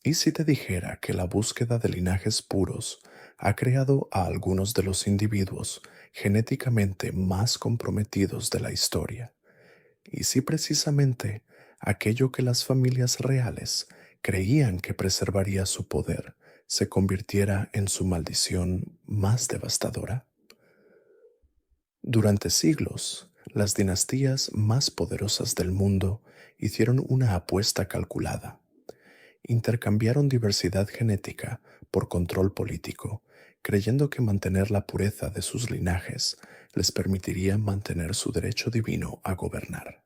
¿Y si te dijera que la búsqueda de linajes puros ha creado a algunos de los individuos genéticamente más comprometidos de la historia? ¿Y si precisamente aquello que las familias reales creían que preservaría su poder se convirtiera en su maldición más devastadora? Durante siglos, las dinastías más poderosas del mundo hicieron una apuesta calculada. Intercambiaron diversidad genética por control político, creyendo que mantener la pureza de sus linajes les permitiría mantener su derecho divino a gobernar.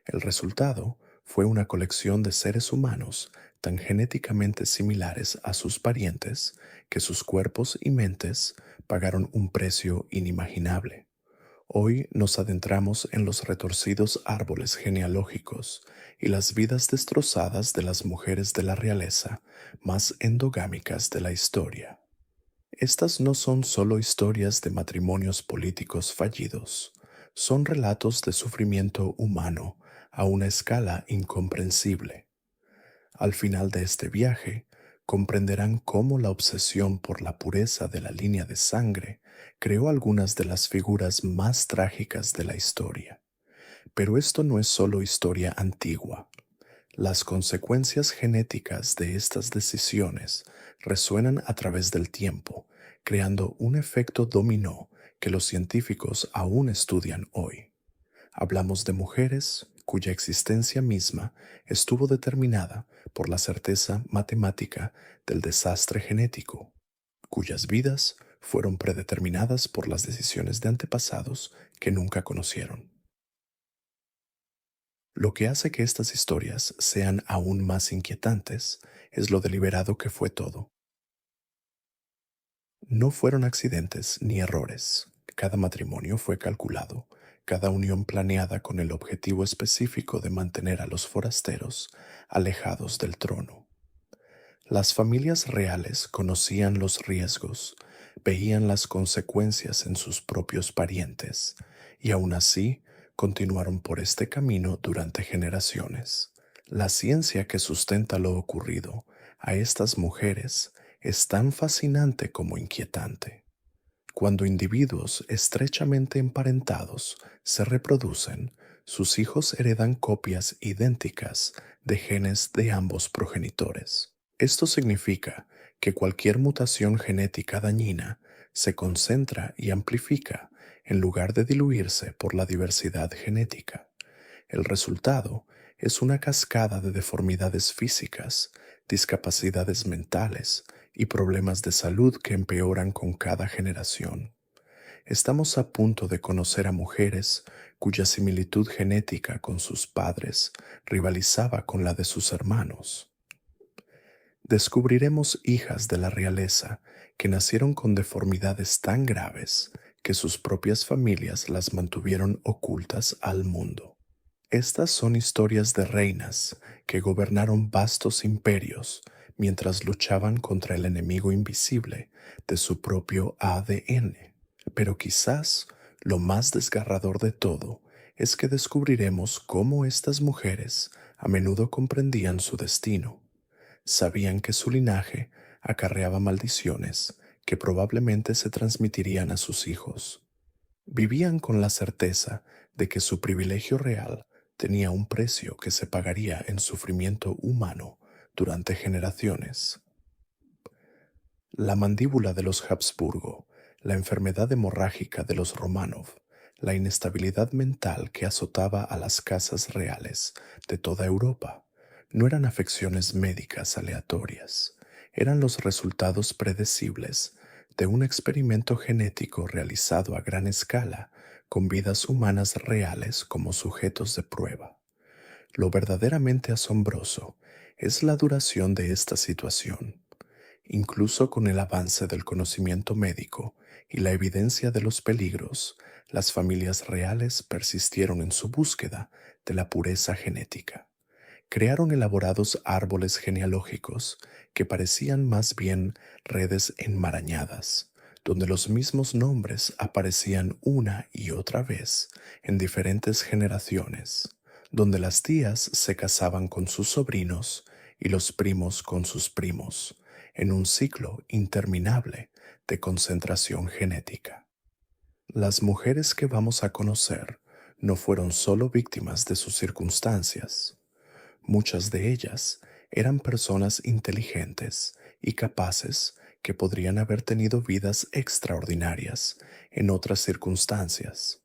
El resultado fue una colección de seres humanos tan genéticamente similares a sus parientes que sus cuerpos y mentes pagaron un precio inimaginable. Hoy nos adentramos en los retorcidos árboles genealógicos y las vidas destrozadas de las mujeres de la realeza más endogámicas de la historia. Estas no son solo historias de matrimonios políticos fallidos, son relatos de sufrimiento humano a una escala incomprensible. Al final de este viaje, comprenderán cómo la obsesión por la pureza de la línea de sangre creó algunas de las figuras más trágicas de la historia. Pero esto no es solo historia antigua. Las consecuencias genéticas de estas decisiones resuenan a través del tiempo, creando un efecto dominó que los científicos aún estudian hoy. Hablamos de mujeres cuya existencia misma estuvo determinada por la certeza matemática del desastre genético, cuyas vidas fueron predeterminadas por las decisiones de antepasados que nunca conocieron. Lo que hace que estas historias sean aún más inquietantes es lo deliberado que fue todo. No fueron accidentes ni errores. Cada matrimonio fue calculado, cada unión planeada con el objetivo específico de mantener a los forasteros alejados del trono. Las familias reales conocían los riesgos, veían las consecuencias en sus propios parientes, y aún así continuaron por este camino durante generaciones. La ciencia que sustenta lo ocurrido a estas mujeres es tan fascinante como inquietante. Cuando individuos estrechamente emparentados se reproducen, sus hijos heredan copias idénticas de genes de ambos progenitores. Esto significa que cualquier mutación genética dañina se concentra y amplifica en lugar de diluirse por la diversidad genética. El resultado es una cascada de deformidades físicas, discapacidades mentales y problemas de salud que empeoran con cada generación. Estamos a punto de conocer a mujeres cuya similitud genética con sus padres rivalizaba con la de sus hermanos. Descubriremos hijas de la realeza que nacieron con deformidades tan graves que sus propias familias las mantuvieron ocultas al mundo. Estas son historias de reinas que gobernaron vastos imperios mientras luchaban contra el enemigo invisible de su propio ADN. Pero quizás lo más desgarrador de todo es que descubriremos cómo estas mujeres a menudo comprendían su destino. Sabían que su linaje acarreaba maldiciones que probablemente se transmitirían a sus hijos. Vivían con la certeza de que su privilegio real tenía un precio que se pagaría en sufrimiento humano durante generaciones. La mandíbula de los Habsburgo, la enfermedad hemorrágica de los Romanov, la inestabilidad mental que azotaba a las casas reales de toda Europa, no eran afecciones médicas aleatorias, eran los resultados predecibles de un experimento genético realizado a gran escala con vidas humanas reales como sujetos de prueba. Lo verdaderamente asombroso es la duración de esta situación. Incluso con el avance del conocimiento médico y la evidencia de los peligros, las familias reales persistieron en su búsqueda de la pureza genética. Crearon elaborados árboles genealógicos que parecían más bien redes enmarañadas, donde los mismos nombres aparecían una y otra vez en diferentes generaciones, donde las tías se casaban con sus sobrinos y los primos con sus primos, en un ciclo interminable de concentración genética. Las mujeres que vamos a conocer no fueron solo víctimas de sus circunstancias. Muchas de ellas eran personas inteligentes y capaces que podrían haber tenido vidas extraordinarias en otras circunstancias.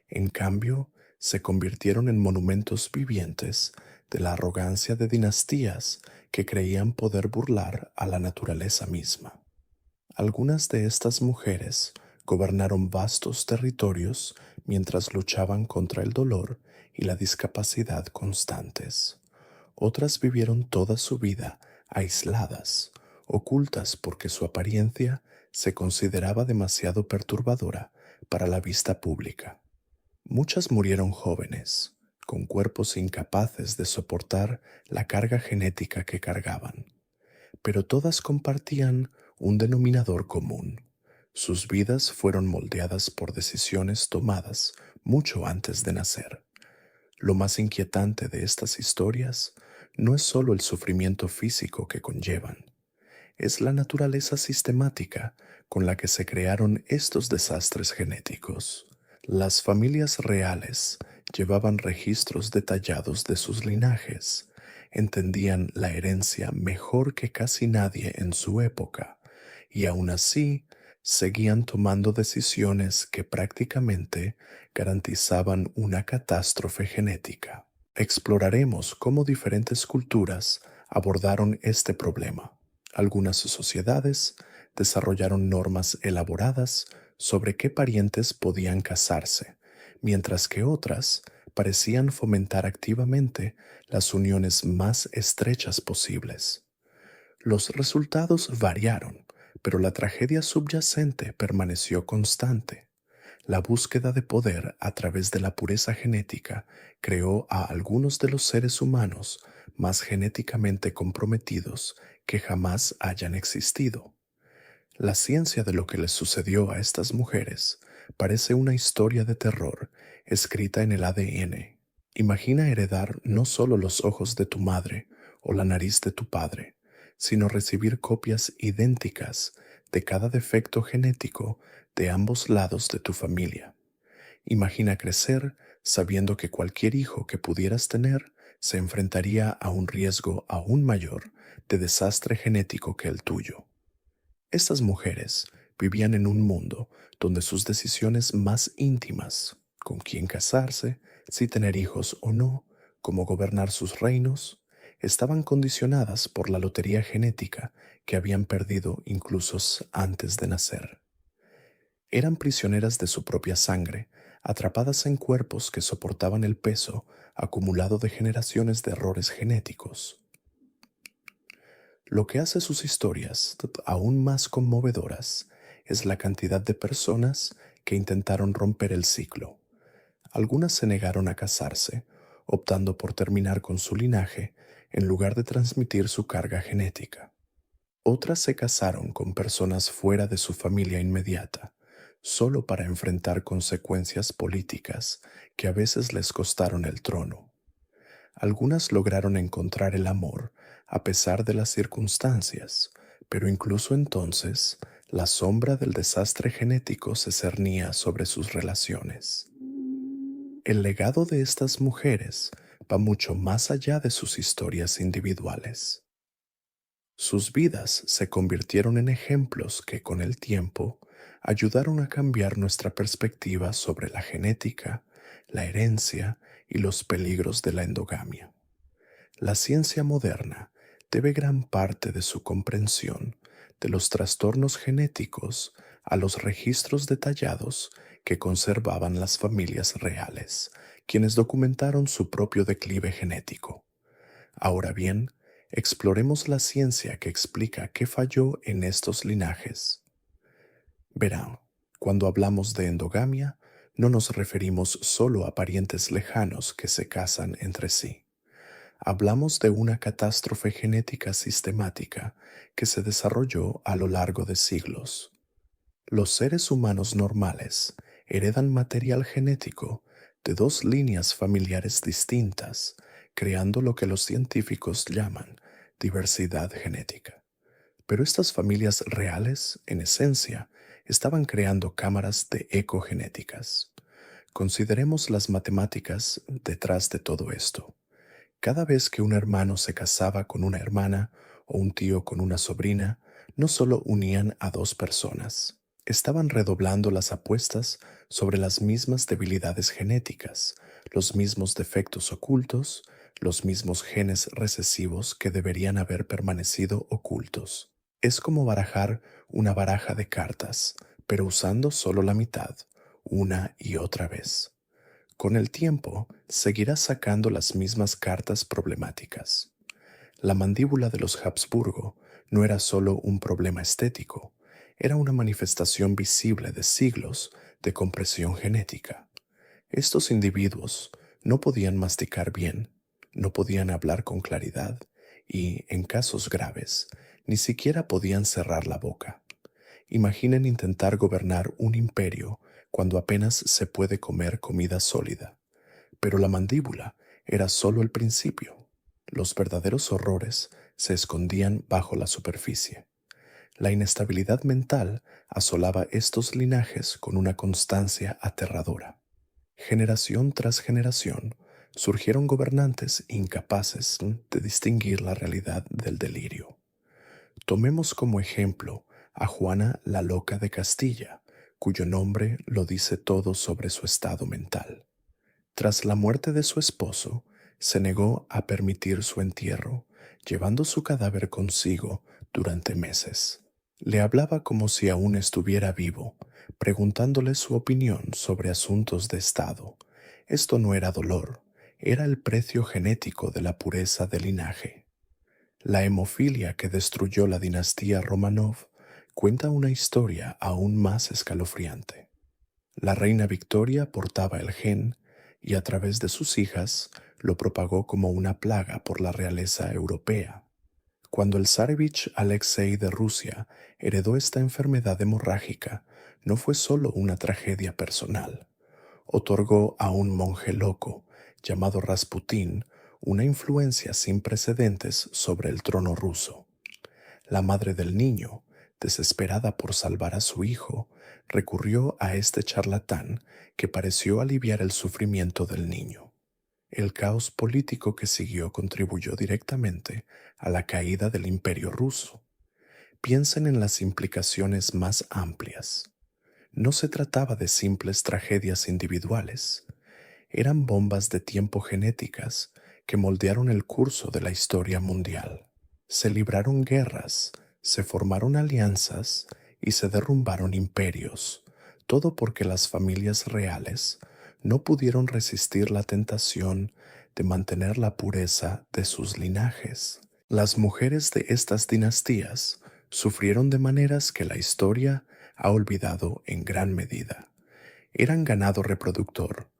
En cambio, se convirtieron en monumentos vivientes de la arrogancia de dinastías que creían poder burlar a la naturaleza misma. Algunas de estas mujeres gobernaron vastos territorios mientras luchaban contra el dolor y la discapacidad constantes. Otras vivieron toda su vida aisladas, ocultas porque su apariencia se consideraba demasiado perturbadora para la vista pública. Muchas murieron jóvenes, con cuerpos incapaces de soportar la carga genética que cargaban, pero todas compartían un denominador común. Sus vidas fueron moldeadas por decisiones tomadas mucho antes de nacer. Lo más inquietante de estas historias no es solo el sufrimiento físico que conllevan, es la naturaleza sistemática con la que se crearon estos desastres genéticos. Las familias reales llevaban registros detallados de sus linajes, entendían la herencia mejor que casi nadie en su época, y aún así seguían tomando decisiones que prácticamente garantizaban una catástrofe genética. Exploraremos cómo diferentes culturas abordaron este problema. Algunas sociedades desarrollaron normas elaboradas sobre qué parientes podían casarse, mientras que otras parecían fomentar activamente las uniones más estrechas posibles. Los resultados variaron, pero la tragedia subyacente permaneció constante. La búsqueda de poder a través de la pureza genética creó a algunos de los seres humanos más genéticamente comprometidos que jamás hayan existido. La ciencia de lo que les sucedió a estas mujeres parece una historia de terror escrita en el ADN. Imagina heredar no solo los ojos de tu madre o la nariz de tu padre, sino recibir copias idénticas de cada defecto genético de ambos lados de tu familia. Imagina crecer sabiendo que cualquier hijo que pudieras tener se enfrentaría a un riesgo aún mayor de desastre genético que el tuyo. Estas mujeres vivían en un mundo donde sus decisiones más íntimas, con quién casarse, si tener hijos o no, cómo gobernar sus reinos, estaban condicionadas por la lotería genética que habían perdido incluso antes de nacer. Eran prisioneras de su propia sangre, atrapadas en cuerpos que soportaban el peso acumulado de generaciones de errores genéticos. Lo que hace sus historias aún más conmovedoras es la cantidad de personas que intentaron romper el ciclo. Algunas se negaron a casarse, optando por terminar con su linaje en lugar de transmitir su carga genética. Otras se casaron con personas fuera de su familia inmediata, solo para enfrentar consecuencias políticas que a veces les costaron el trono. Algunas lograron encontrar el amor a pesar de las circunstancias, pero incluso entonces la sombra del desastre genético se cernía sobre sus relaciones. El legado de estas mujeres va mucho más allá de sus historias individuales. Sus vidas se convirtieron en ejemplos que con el tiempo ayudaron a cambiar nuestra perspectiva sobre la genética, la herencia y los peligros de la endogamia. La ciencia moderna debe gran parte de su comprensión de los trastornos genéticos a los registros detallados que conservaban las familias reales, quienes documentaron su propio declive genético. Ahora bien, exploremos la ciencia que explica qué falló en estos linajes. Verán, cuando hablamos de endogamia, no nos referimos solo a parientes lejanos que se casan entre sí. Hablamos de una catástrofe genética sistemática que se desarrolló a lo largo de siglos. Los seres humanos normales heredan material genético de dos líneas familiares distintas, creando lo que los científicos llaman diversidad genética. Pero estas familias reales, en esencia, estaban creando cámaras de ecogenéticas. Consideremos las matemáticas detrás de todo esto. Cada vez que un hermano se casaba con una hermana o un tío con una sobrina, no solo unían a dos personas, estaban redoblando las apuestas sobre las mismas debilidades genéticas, los mismos defectos ocultos, los mismos genes recesivos que deberían haber permanecido ocultos. Es como barajar una baraja de cartas, pero usando solo la mitad, una y otra vez. Con el tiempo, seguirás sacando las mismas cartas problemáticas. La mandíbula de los Habsburgo no era solo un problema estético, era una manifestación visible de siglos de compresión genética. Estos individuos no podían masticar bien, no podían hablar con claridad y, en casos graves, ni siquiera podían cerrar la boca. Imaginen intentar gobernar un imperio cuando apenas se puede comer comida sólida. Pero la mandíbula era solo el principio. Los verdaderos horrores se escondían bajo la superficie. La inestabilidad mental asolaba estos linajes con una constancia aterradora. Generación tras generación, surgieron gobernantes incapaces de distinguir la realidad del delirio. Tomemos como ejemplo a Juana la Loca de Castilla, cuyo nombre lo dice todo sobre su estado mental. Tras la muerte de su esposo, se negó a permitir su entierro, llevando su cadáver consigo durante meses. Le hablaba como si aún estuviera vivo, preguntándole su opinión sobre asuntos de estado. Esto no era dolor, era el precio genético de la pureza del linaje. La hemofilia que destruyó la dinastía Romanov cuenta una historia aún más escalofriante. La reina Victoria portaba el gen y a través de sus hijas lo propagó como una plaga por la realeza europea. Cuando el zarevich Alexei de Rusia heredó esta enfermedad hemorrágica, no fue solo una tragedia personal. Otorgó a un monje loco llamado Rasputín una influencia sin precedentes sobre el trono ruso. La madre del niño, desesperada por salvar a su hijo, recurrió a este charlatán que pareció aliviar el sufrimiento del niño. El caos político que siguió contribuyó directamente a la caída del Imperio ruso. Piensen en las implicaciones más amplias. No se trataba de simples tragedias individuales, eran bombas de tiempo genéticas que moldearon el curso de la historia mundial. Se libraron guerras, se formaron alianzas y se derrumbaron imperios, todo porque las familias reales no pudieron resistir la tentación de mantener la pureza de sus linajes. Las mujeres de estas dinastías sufrieron de maneras que la historia ha olvidado en gran medida. Eran ganado reproductor,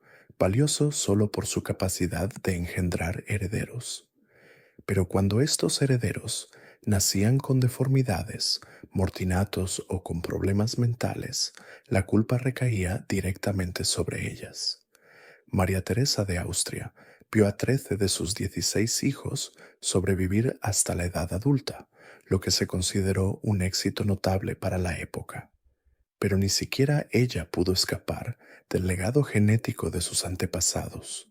valioso solo por su capacidad de engendrar herederos. Pero cuando estos herederos nacían con deformidades, mortinatos o con problemas mentales, la culpa recaía directamente sobre ellas. María Teresa de Austria vio a 13 de sus 16 hijos sobrevivir hasta la edad adulta, lo que se consideró un éxito notable para la época. Pero ni siquiera ella pudo escapar del legado genético de sus antepasados.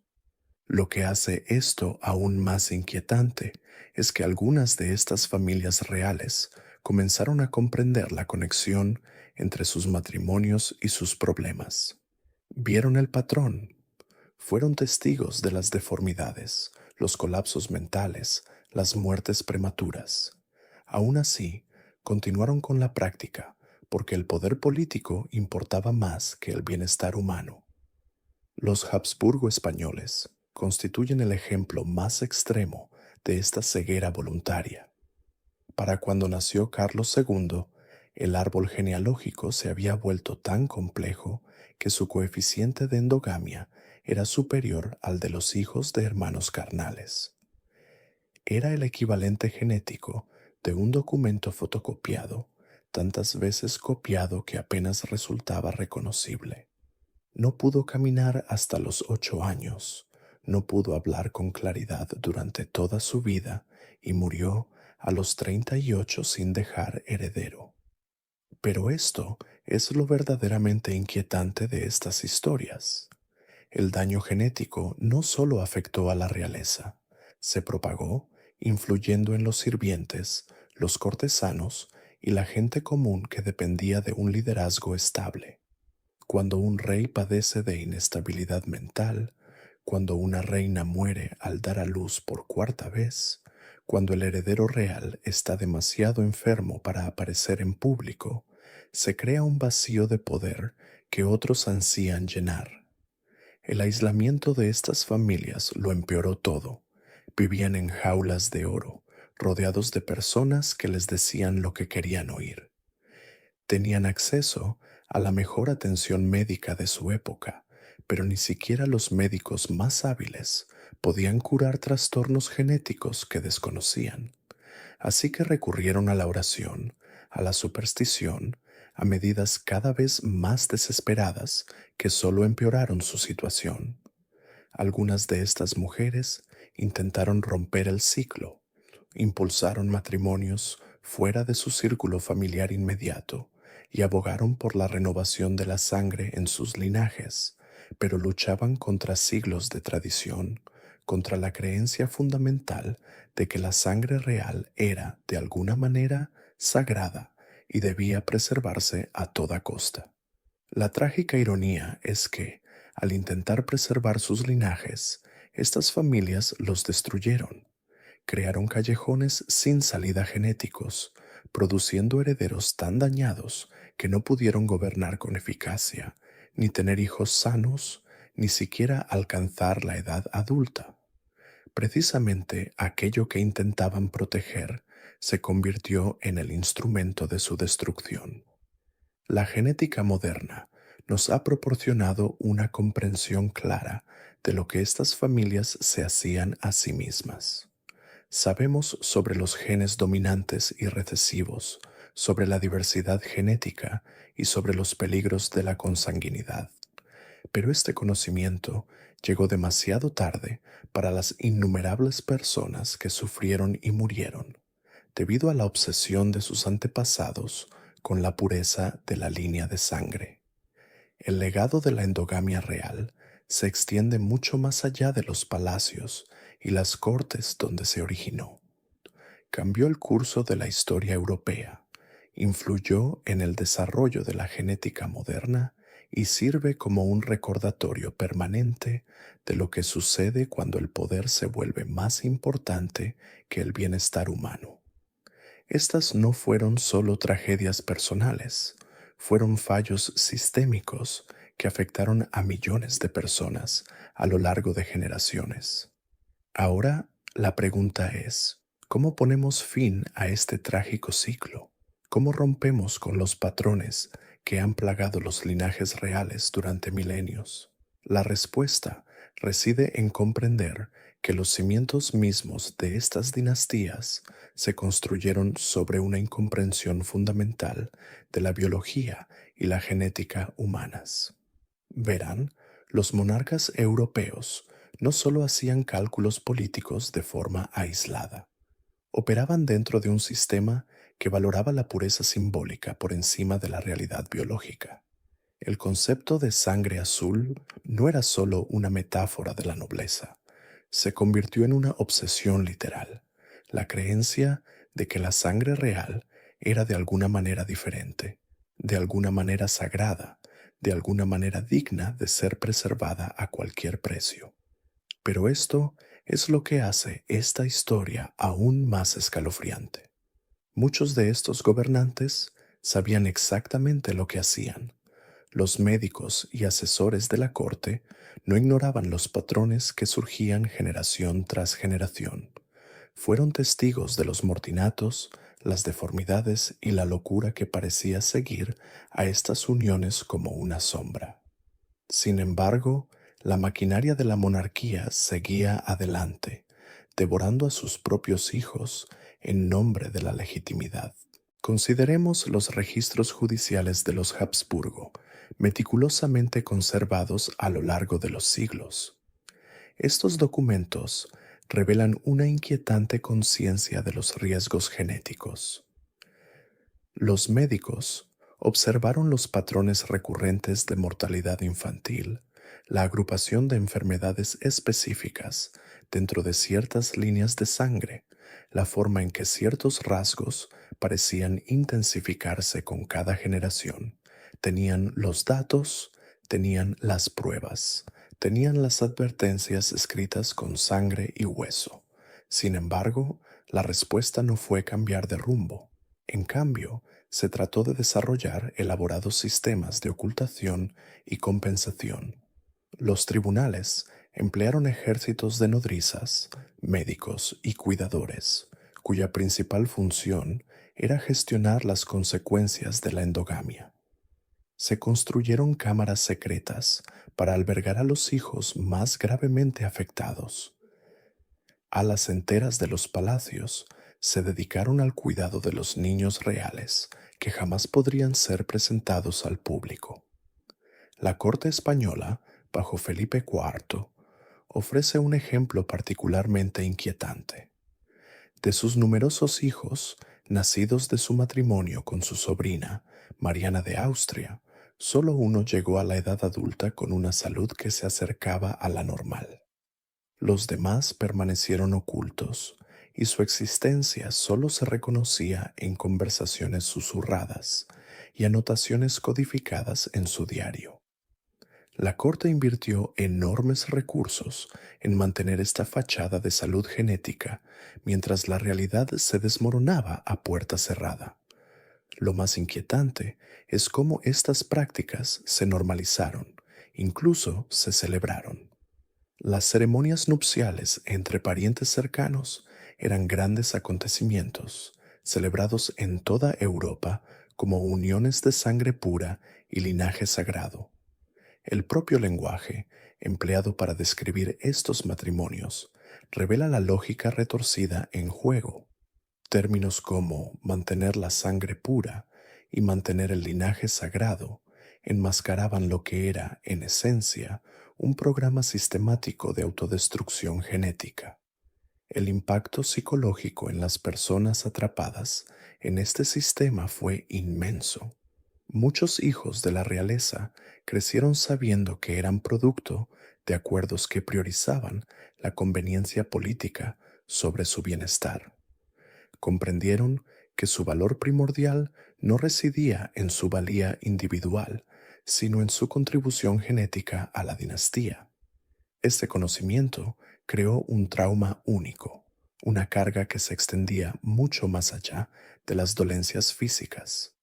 Lo que hace esto aún más inquietante es que algunas de estas familias reales comenzaron a comprender la conexión entre sus matrimonios y sus problemas. Vieron el patrón, fueron testigos de las deformidades, los colapsos mentales, las muertes prematuras. Aún así, continuaron con la práctica, porque el poder político importaba más que el bienestar humano. Los Habsburgo españoles constituyen el ejemplo más extremo de esta ceguera voluntaria. Para cuando nació Carlos II, el árbol genealógico se había vuelto tan complejo que su coeficiente de endogamia era superior al de los hijos de hermanos carnales. Era el equivalente genético de un documento fotocopiado, tantas veces copiado que apenas resultaba reconocible. No pudo caminar hasta los 8 años, no pudo hablar con claridad durante toda su vida y murió a los 38 sin dejar heredero. Pero esto es lo verdaderamente inquietante de estas historias. El daño genético no solo afectó a la realeza, se propagó, influyendo en los sirvientes, los cortesanos y la gente común que dependía de un liderazgo estable. Cuando un rey padece de inestabilidad mental, cuando una reina muere al dar a luz por cuarta vez, cuando el heredero real está demasiado enfermo para aparecer en público, se crea un vacío de poder que otros ansían llenar. El aislamiento de estas familias lo empeoró todo. Vivían en jaulas de oro, rodeados de personas que les decían lo que querían oír. Tenían acceso a la mejor atención médica de su época, pero ni siquiera los médicos más hábiles podían curar trastornos genéticos que desconocían. Así que recurrieron a la oración, a la superstición, a medidas cada vez más desesperadas que solo empeoraron su situación. Algunas de estas mujeres intentaron romper el ciclo, impulsaron matrimonios fuera de su círculo familiar inmediato y abogaron por la renovación de la sangre en sus linajes, pero luchaban contra siglos de tradición, contra la creencia fundamental de que la sangre real era, de alguna manera, sagrada y debía preservarse a toda costa. La trágica ironía es que, al intentar preservar sus linajes, estas familias los destruyeron. Crearon callejones sin salida genéticos, produciendo herederos tan dañados que no pudieron gobernar con eficacia, ni tener hijos sanos, ni siquiera alcanzar la edad adulta. Precisamente aquello que intentaban proteger se convirtió en el instrumento de su destrucción. La genética moderna nos ha proporcionado una comprensión clara de lo que estas familias se hacían a sí mismas. Sabemos sobre los genes dominantes y recesivos, sobre la diversidad genética y sobre los peligros de la consanguinidad. Pero este conocimiento llegó demasiado tarde para las innumerables personas que sufrieron y murieron, debido a la obsesión de sus antepasados con la pureza de la línea de sangre. El legado de la endogamia real se extiende mucho más allá de los palacios y las cortes donde se originó. Cambió el curso de la historia europea, influyó en el desarrollo de la genética moderna y sirve como un recordatorio permanente de lo que sucede cuando el poder se vuelve más importante que el bienestar humano. Estas no fueron solo tragedias personales, fueron fallos sistémicos que afectaron a millones de personas a lo largo de generaciones. Ahora, la pregunta es, ¿cómo ponemos fin a este trágico ciclo? ¿Cómo rompemos con los patrones que han plagado los linajes reales durante milenios? La respuesta reside en comprender que los cimientos mismos de estas dinastías se construyeron sobre una incomprensión fundamental de la biología y la genética humanas. Verán, los monarcas europeos no solo hacían cálculos políticos de forma aislada, operaban dentro de un sistema que valoraba la pureza simbólica por encima de la realidad biológica. El concepto de sangre azul no era solo una metáfora de la nobleza, se convirtió en una obsesión literal, la creencia de que la sangre real era de alguna manera diferente, de alguna manera sagrada, de alguna manera digna de ser preservada a cualquier precio. Pero esto es lo que hace esta historia aún más escalofriante. Muchos de estos gobernantes sabían exactamente lo que hacían. Los médicos y asesores de la corte no ignoraban los patrones que surgían generación tras generación. Fueron testigos de los mortinatos, las deformidades y la locura que parecía seguir a estas uniones como una sombra. Sin embargo, la maquinaria de la monarquía seguía adelante, devorando a sus propios hijos en nombre de la legitimidad. Consideremos los registros judiciales de los Habsburgo, meticulosamente conservados a lo largo de los siglos. Estos documentos revelan una inquietante conciencia de los riesgos genéticos. Los médicos observaron los patrones recurrentes de mortalidad infantil, la agrupación de enfermedades específicas dentro de ciertas líneas de sangre, la forma en que ciertos rasgos parecían intensificarse con cada generación. Tenían los datos, tenían las pruebas, tenían las advertencias escritas con sangre y hueso. Sin embargo, la respuesta no fue cambiar de rumbo. En cambio, se trató de desarrollar elaborados sistemas de ocultación y compensación. Los tribunales emplearon ejércitos de nodrizas, médicos y cuidadores, cuya principal función era gestionar las consecuencias de la endogamia. Se construyeron cámaras secretas para albergar a los hijos más gravemente afectados. Alas enteras de los palacios se dedicaron al cuidado de los niños reales que jamás podrían ser presentados al público. La corte española, bajo Felipe IV, ofrece un ejemplo particularmente inquietante. De sus numerosos hijos, nacidos de su matrimonio con su sobrina, Mariana de Austria, solo uno llegó a la edad adulta con una salud que se acercaba a la normal. Los demás permanecieron ocultos, y su existencia solo se reconocía en conversaciones susurradas y anotaciones codificadas en su diario. La corte invirtió enormes recursos en mantener esta fachada de salud genética, mientras la realidad se desmoronaba a puerta cerrada. Lo más inquietante es cómo estas prácticas se normalizaron, incluso se celebraron. Las ceremonias nupciales entre parientes cercanos eran grandes acontecimientos, celebrados en toda Europa como uniones de sangre pura y linaje sagrado. El propio lenguaje, empleado para describir estos matrimonios, revela la lógica retorcida en juego. Términos como mantener la sangre pura y mantener el linaje sagrado enmascaraban lo que era, en esencia, un programa sistemático de autodestrucción genética. El impacto psicológico en las personas atrapadas en este sistema fue inmenso. Muchos hijos de la realeza crecieron sabiendo que eran producto de acuerdos que priorizaban la conveniencia política sobre su bienestar. Comprendieron que su valor primordial no residía en su valía individual, sino en su contribución genética a la dinastía. Este conocimiento creó un trauma único, una carga que se extendía mucho más allá de las dolencias físicas.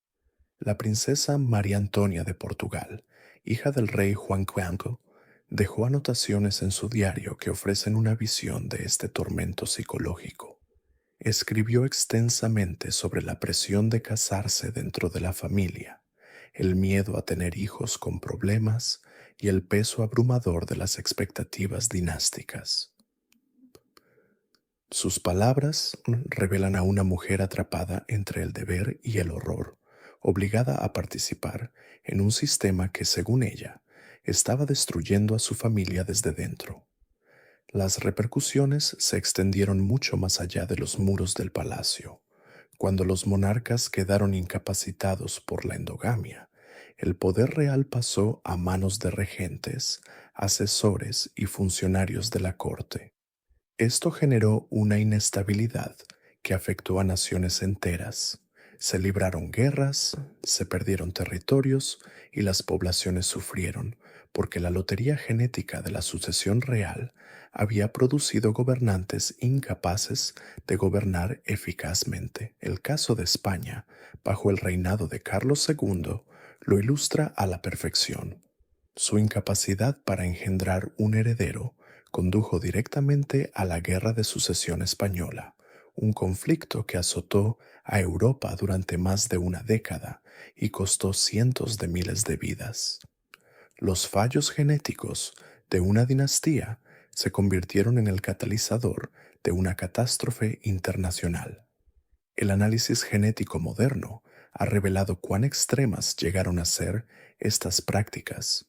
La princesa María Antonia de Portugal, hija del rey Juan Cuanto, dejó anotaciones en su diario que ofrecen una visión de este tormento psicológico. Escribió extensamente sobre la presión de casarse dentro de la familia, el miedo a tener hijos con problemas y el peso abrumador de las expectativas dinásticas. Sus palabras revelan a una mujer atrapada entre el deber y el horror, obligada a participar en un sistema que, según ella, estaba destruyendo a su familia desde dentro. Las repercusiones se extendieron mucho más allá de los muros del palacio. Cuando los monarcas quedaron incapacitados por la endogamia, el poder real pasó a manos de regentes, asesores y funcionarios de la corte. Esto generó una inestabilidad que afectó a naciones enteras. Se libraron guerras, se perdieron territorios y las poblaciones sufrieron, porque la lotería genética de la sucesión real había producido gobernantes incapaces de gobernar eficazmente. El caso de España, bajo el reinado de Carlos II, lo ilustra a la perfección. Su incapacidad para engendrar un heredero condujo directamente a la Guerra de Sucesión Española, un conflicto que azotó a Europa durante más de una década y costó cientos de miles de vidas. Los fallos genéticos de una dinastía se convirtieron en el catalizador de una catástrofe internacional. El análisis genético moderno ha revelado cuán extremas llegaron a ser estas prácticas.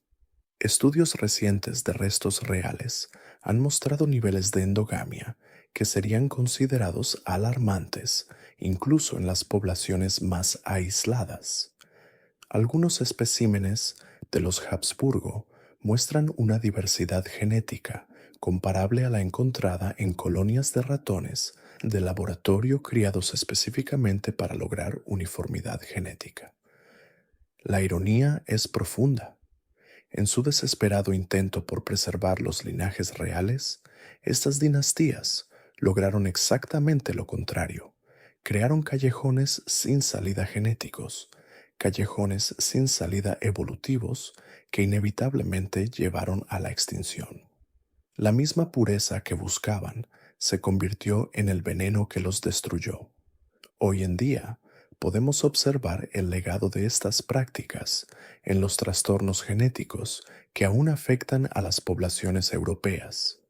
Estudios recientes de restos reales han mostrado niveles de endogamia que serían considerados alarmantes incluso en las poblaciones más aisladas. Algunos especímenes de los Habsburgo muestran una diversidad genética comparable a la encontrada en colonias de ratones de laboratorio criados específicamente para lograr uniformidad genética. La ironía es profunda. En su desesperado intento por preservar los linajes reales, estas dinastías lograron exactamente lo contrario. Crearon callejones sin salida genéticos, callejones sin salida evolutivos que inevitablemente llevaron a la extinción. La misma pureza que buscaban se convirtió en el veneno que los destruyó. Hoy en día, podemos observar el legado de estas prácticas en los trastornos genéticos que aún afectan a las poblaciones europeas.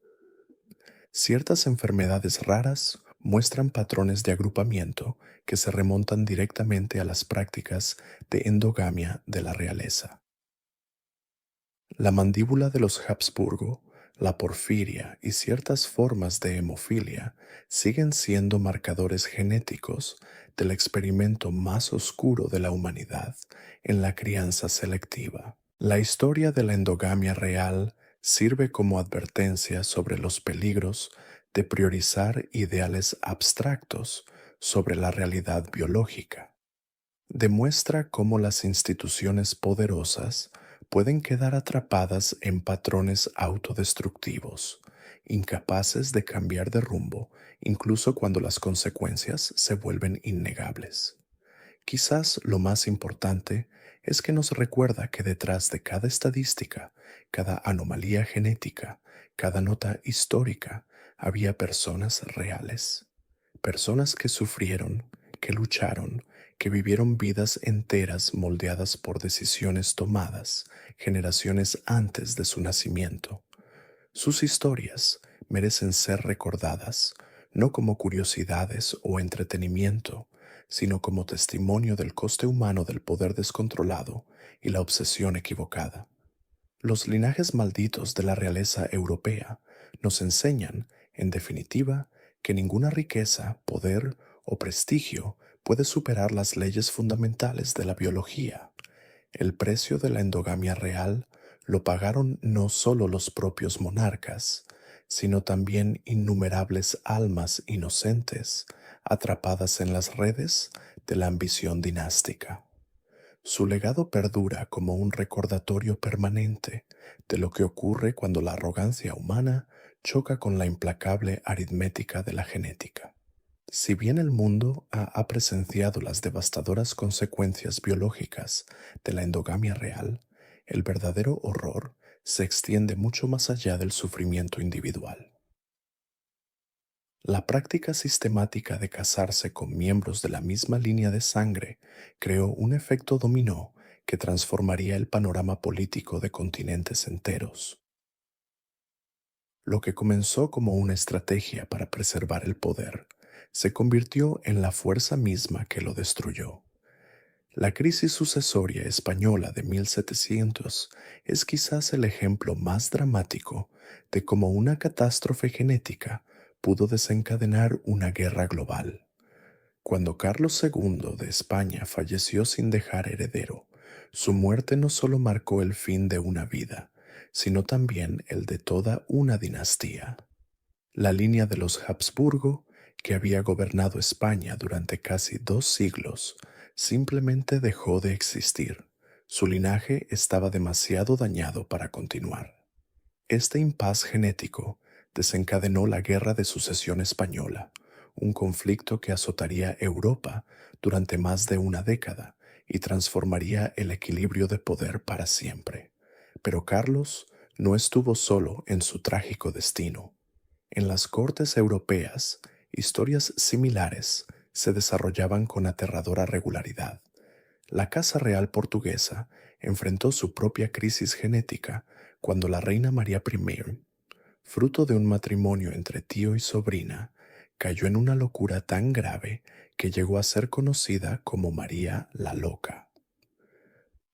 Ciertas enfermedades raras muestran patrones de agrupamiento que se remontan directamente a las prácticas de endogamia de la realeza. La mandíbula de los Habsburgo, la porfiria y ciertas formas de hemofilia siguen siendo marcadores genéticos del experimento más oscuro de la humanidad en la crianza selectiva. La historia de la endogamia real sirve como advertencia sobre los peligros de priorizar ideales abstractos sobre la realidad biológica. Demuestra cómo las instituciones poderosas pueden quedar atrapadas en patrones autodestructivos, incapaces de cambiar de rumbo, incluso cuando las consecuencias se vuelven innegables. Quizás lo más importante es que nos recuerda que detrás de cada estadística, cada anomalía genética, cada nota histórica, había personas reales, personas que sufrieron, que lucharon, que vivieron vidas enteras moldeadas por decisiones tomadas generaciones antes de su nacimiento. Sus historias merecen ser recordadas, no como curiosidades o entretenimiento, sino como testimonio del coste humano del poder descontrolado y la obsesión equivocada. Los linajes malditos de la realeza europea nos enseñan, en definitiva, que ninguna riqueza, poder o prestigio puede superar las leyes fundamentales de la biología. El precio de la endogamia real lo pagaron no solo los propios monarcas, sino también innumerables almas inocentes atrapadas en las redes de la ambición dinástica. Su legado perdura como un recordatorio permanente de lo que ocurre cuando la arrogancia humana choca con la implacable aritmética de la genética. Si bien el mundo ha presenciado las devastadoras consecuencias biológicas de la endogamia real, el verdadero horror se extiende mucho más allá del sufrimiento individual. La práctica sistemática de casarse con miembros de la misma línea de sangre creó un efecto dominó que transformaría el panorama político de continentes enteros. Lo que comenzó como una estrategia para preservar el poder se convirtió en la fuerza misma que lo destruyó. La crisis sucesoria española de 1700 es quizás el ejemplo más dramático de cómo una catástrofe genética pudo desencadenar una guerra global. Cuando Carlos II de España falleció sin dejar heredero, su muerte no solo marcó el fin de una vida, sino también el de toda una dinastía. La línea de los Habsburgo, que había gobernado España durante casi 2 siglos, simplemente dejó de existir. Su linaje estaba demasiado dañado para continuar. Este impas genético desencadenó la Guerra de Sucesión Española, un conflicto que azotaría Europa durante más de una década y transformaría el equilibrio de poder para siempre. Pero Carlos no estuvo solo en su trágico destino. En las cortes europeas, historias similares se desarrollaban con aterradora regularidad. La Casa Real portuguesa enfrentó su propia crisis genética cuando la reina María I, fruto de un matrimonio entre tío y sobrina, cayó en una locura tan grave que llegó a ser conocida como María la Loca.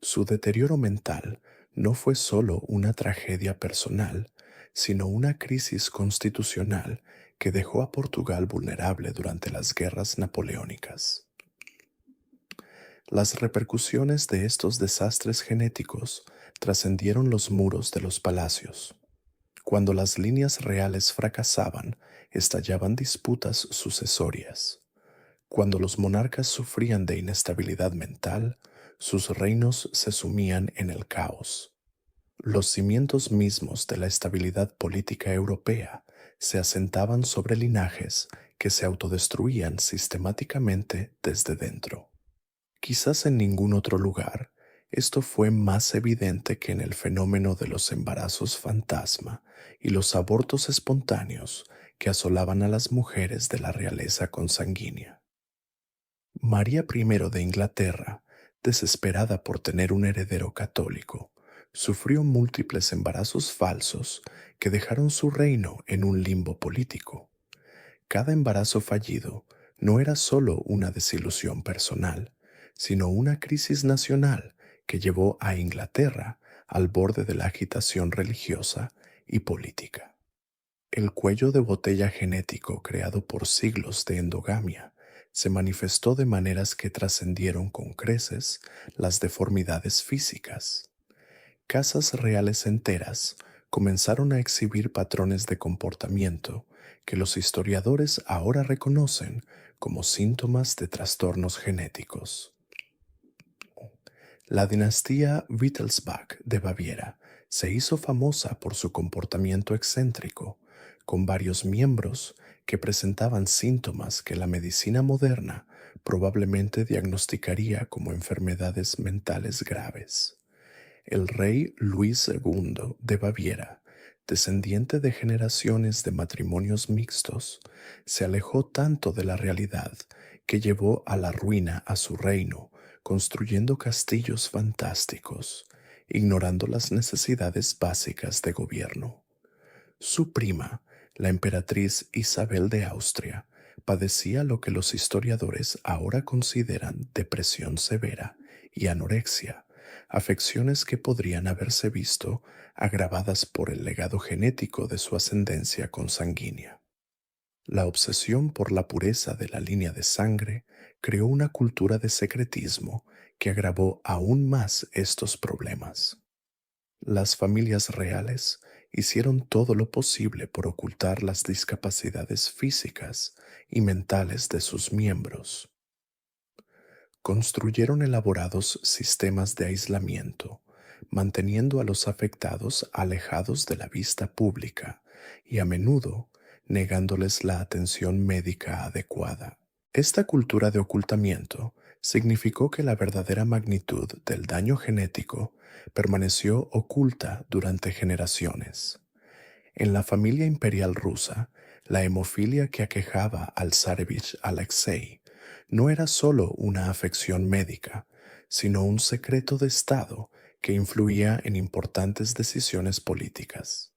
Su deterioro mental no fue solo una tragedia personal, sino una crisis constitucional que dejó a Portugal vulnerable durante las guerras napoleónicas. Las repercusiones de estos desastres genéticos trascendieron los muros de los palacios. Cuando las líneas reales fracasaban, estallaban disputas sucesorias. Cuando los monarcas sufrían de inestabilidad mental, sus reinos se sumían en el caos. Los cimientos mismos de la estabilidad política europea se asentaban sobre linajes que se autodestruían sistemáticamente desde dentro. Quizás en ningún otro lugar esto fue más evidente que en el fenómeno de los embarazos fantasma y los abortos espontáneos que asolaban a las mujeres de la realeza consanguínea. María I de Inglaterra, desesperada por tener un heredero católico, sufrió múltiples embarazos falsos que dejaron su reino en un limbo político. Cada embarazo fallido no era solo una desilusión personal, sino una crisis nacional que llevó a Inglaterra al borde de la agitación religiosa y política. El cuello de botella genético creado por siglos de endogamia se manifestó de maneras que trascendieron con creces las deformidades físicas. Casas reales enteras comenzaron a exhibir patrones de comportamiento que los historiadores ahora reconocen como síntomas de trastornos genéticos. La dinastía Wittelsbach de Baviera se hizo famosa por su comportamiento excéntrico, con varios miembros que presentaban síntomas que la medicina moderna probablemente diagnosticaría como enfermedades mentales graves. El rey Luis II de Baviera, descendiente de generaciones de matrimonios mixtos, se alejó tanto de la realidad que llevó a la ruina a su reino, construyendo castillos fantásticos, ignorando las necesidades básicas de gobierno. Su prima, la emperatriz Isabel de Austria, padecía lo que los historiadores ahora consideran depresión severa y anorexia, afecciones que podrían haberse visto agravadas por el legado genético de su ascendencia consanguínea. La obsesión por la pureza de la línea de sangre creó una cultura de secretismo que agravó aún más estos problemas. Las familias reales hicieron todo lo posible por ocultar las discapacidades físicas y mentales de sus miembros. Construyeron elaborados sistemas de aislamiento, manteniendo a los afectados alejados de la vista pública y a menudo negándoles la atención médica adecuada. Esta cultura de ocultamiento significó que la verdadera magnitud del daño genético permaneció oculta durante generaciones. En la familia imperial rusa, la hemofilia que aquejaba al zarevich Alexei no era solo una afección médica, sino un secreto de Estado que influía en importantes decisiones políticas.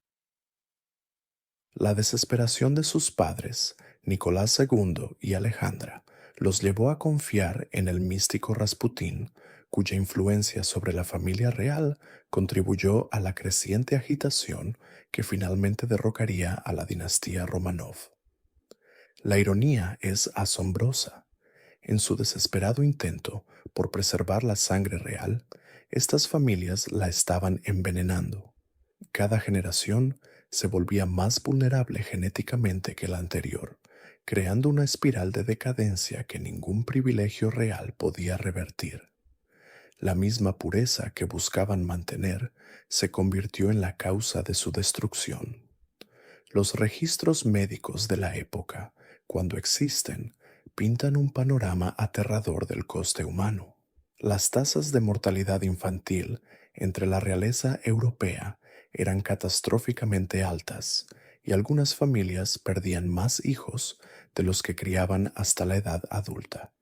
La desesperación de sus padres, Nicolás II y Alejandra, los llevó a confiar en el místico Rasputín, cuya influencia sobre la familia real contribuyó a la creciente agitación que finalmente derrocaría a la dinastía Romanov. La ironía es asombrosa. En su desesperado intento por preservar la sangre real, estas familias la estaban envenenando. Cada generación se volvía más vulnerable genéticamente que la anterior, creando una espiral de decadencia que ningún privilegio real podía revertir. La misma pureza que buscaban mantener se convirtió en la causa de su destrucción. Los registros médicos de la época, cuando existen, pintan un panorama aterrador del coste humano. Las tasas de mortalidad infantil entre la realeza europea eran catastróficamente altas y algunas familias perdían más hijos de los que criaban hasta la edad adulta.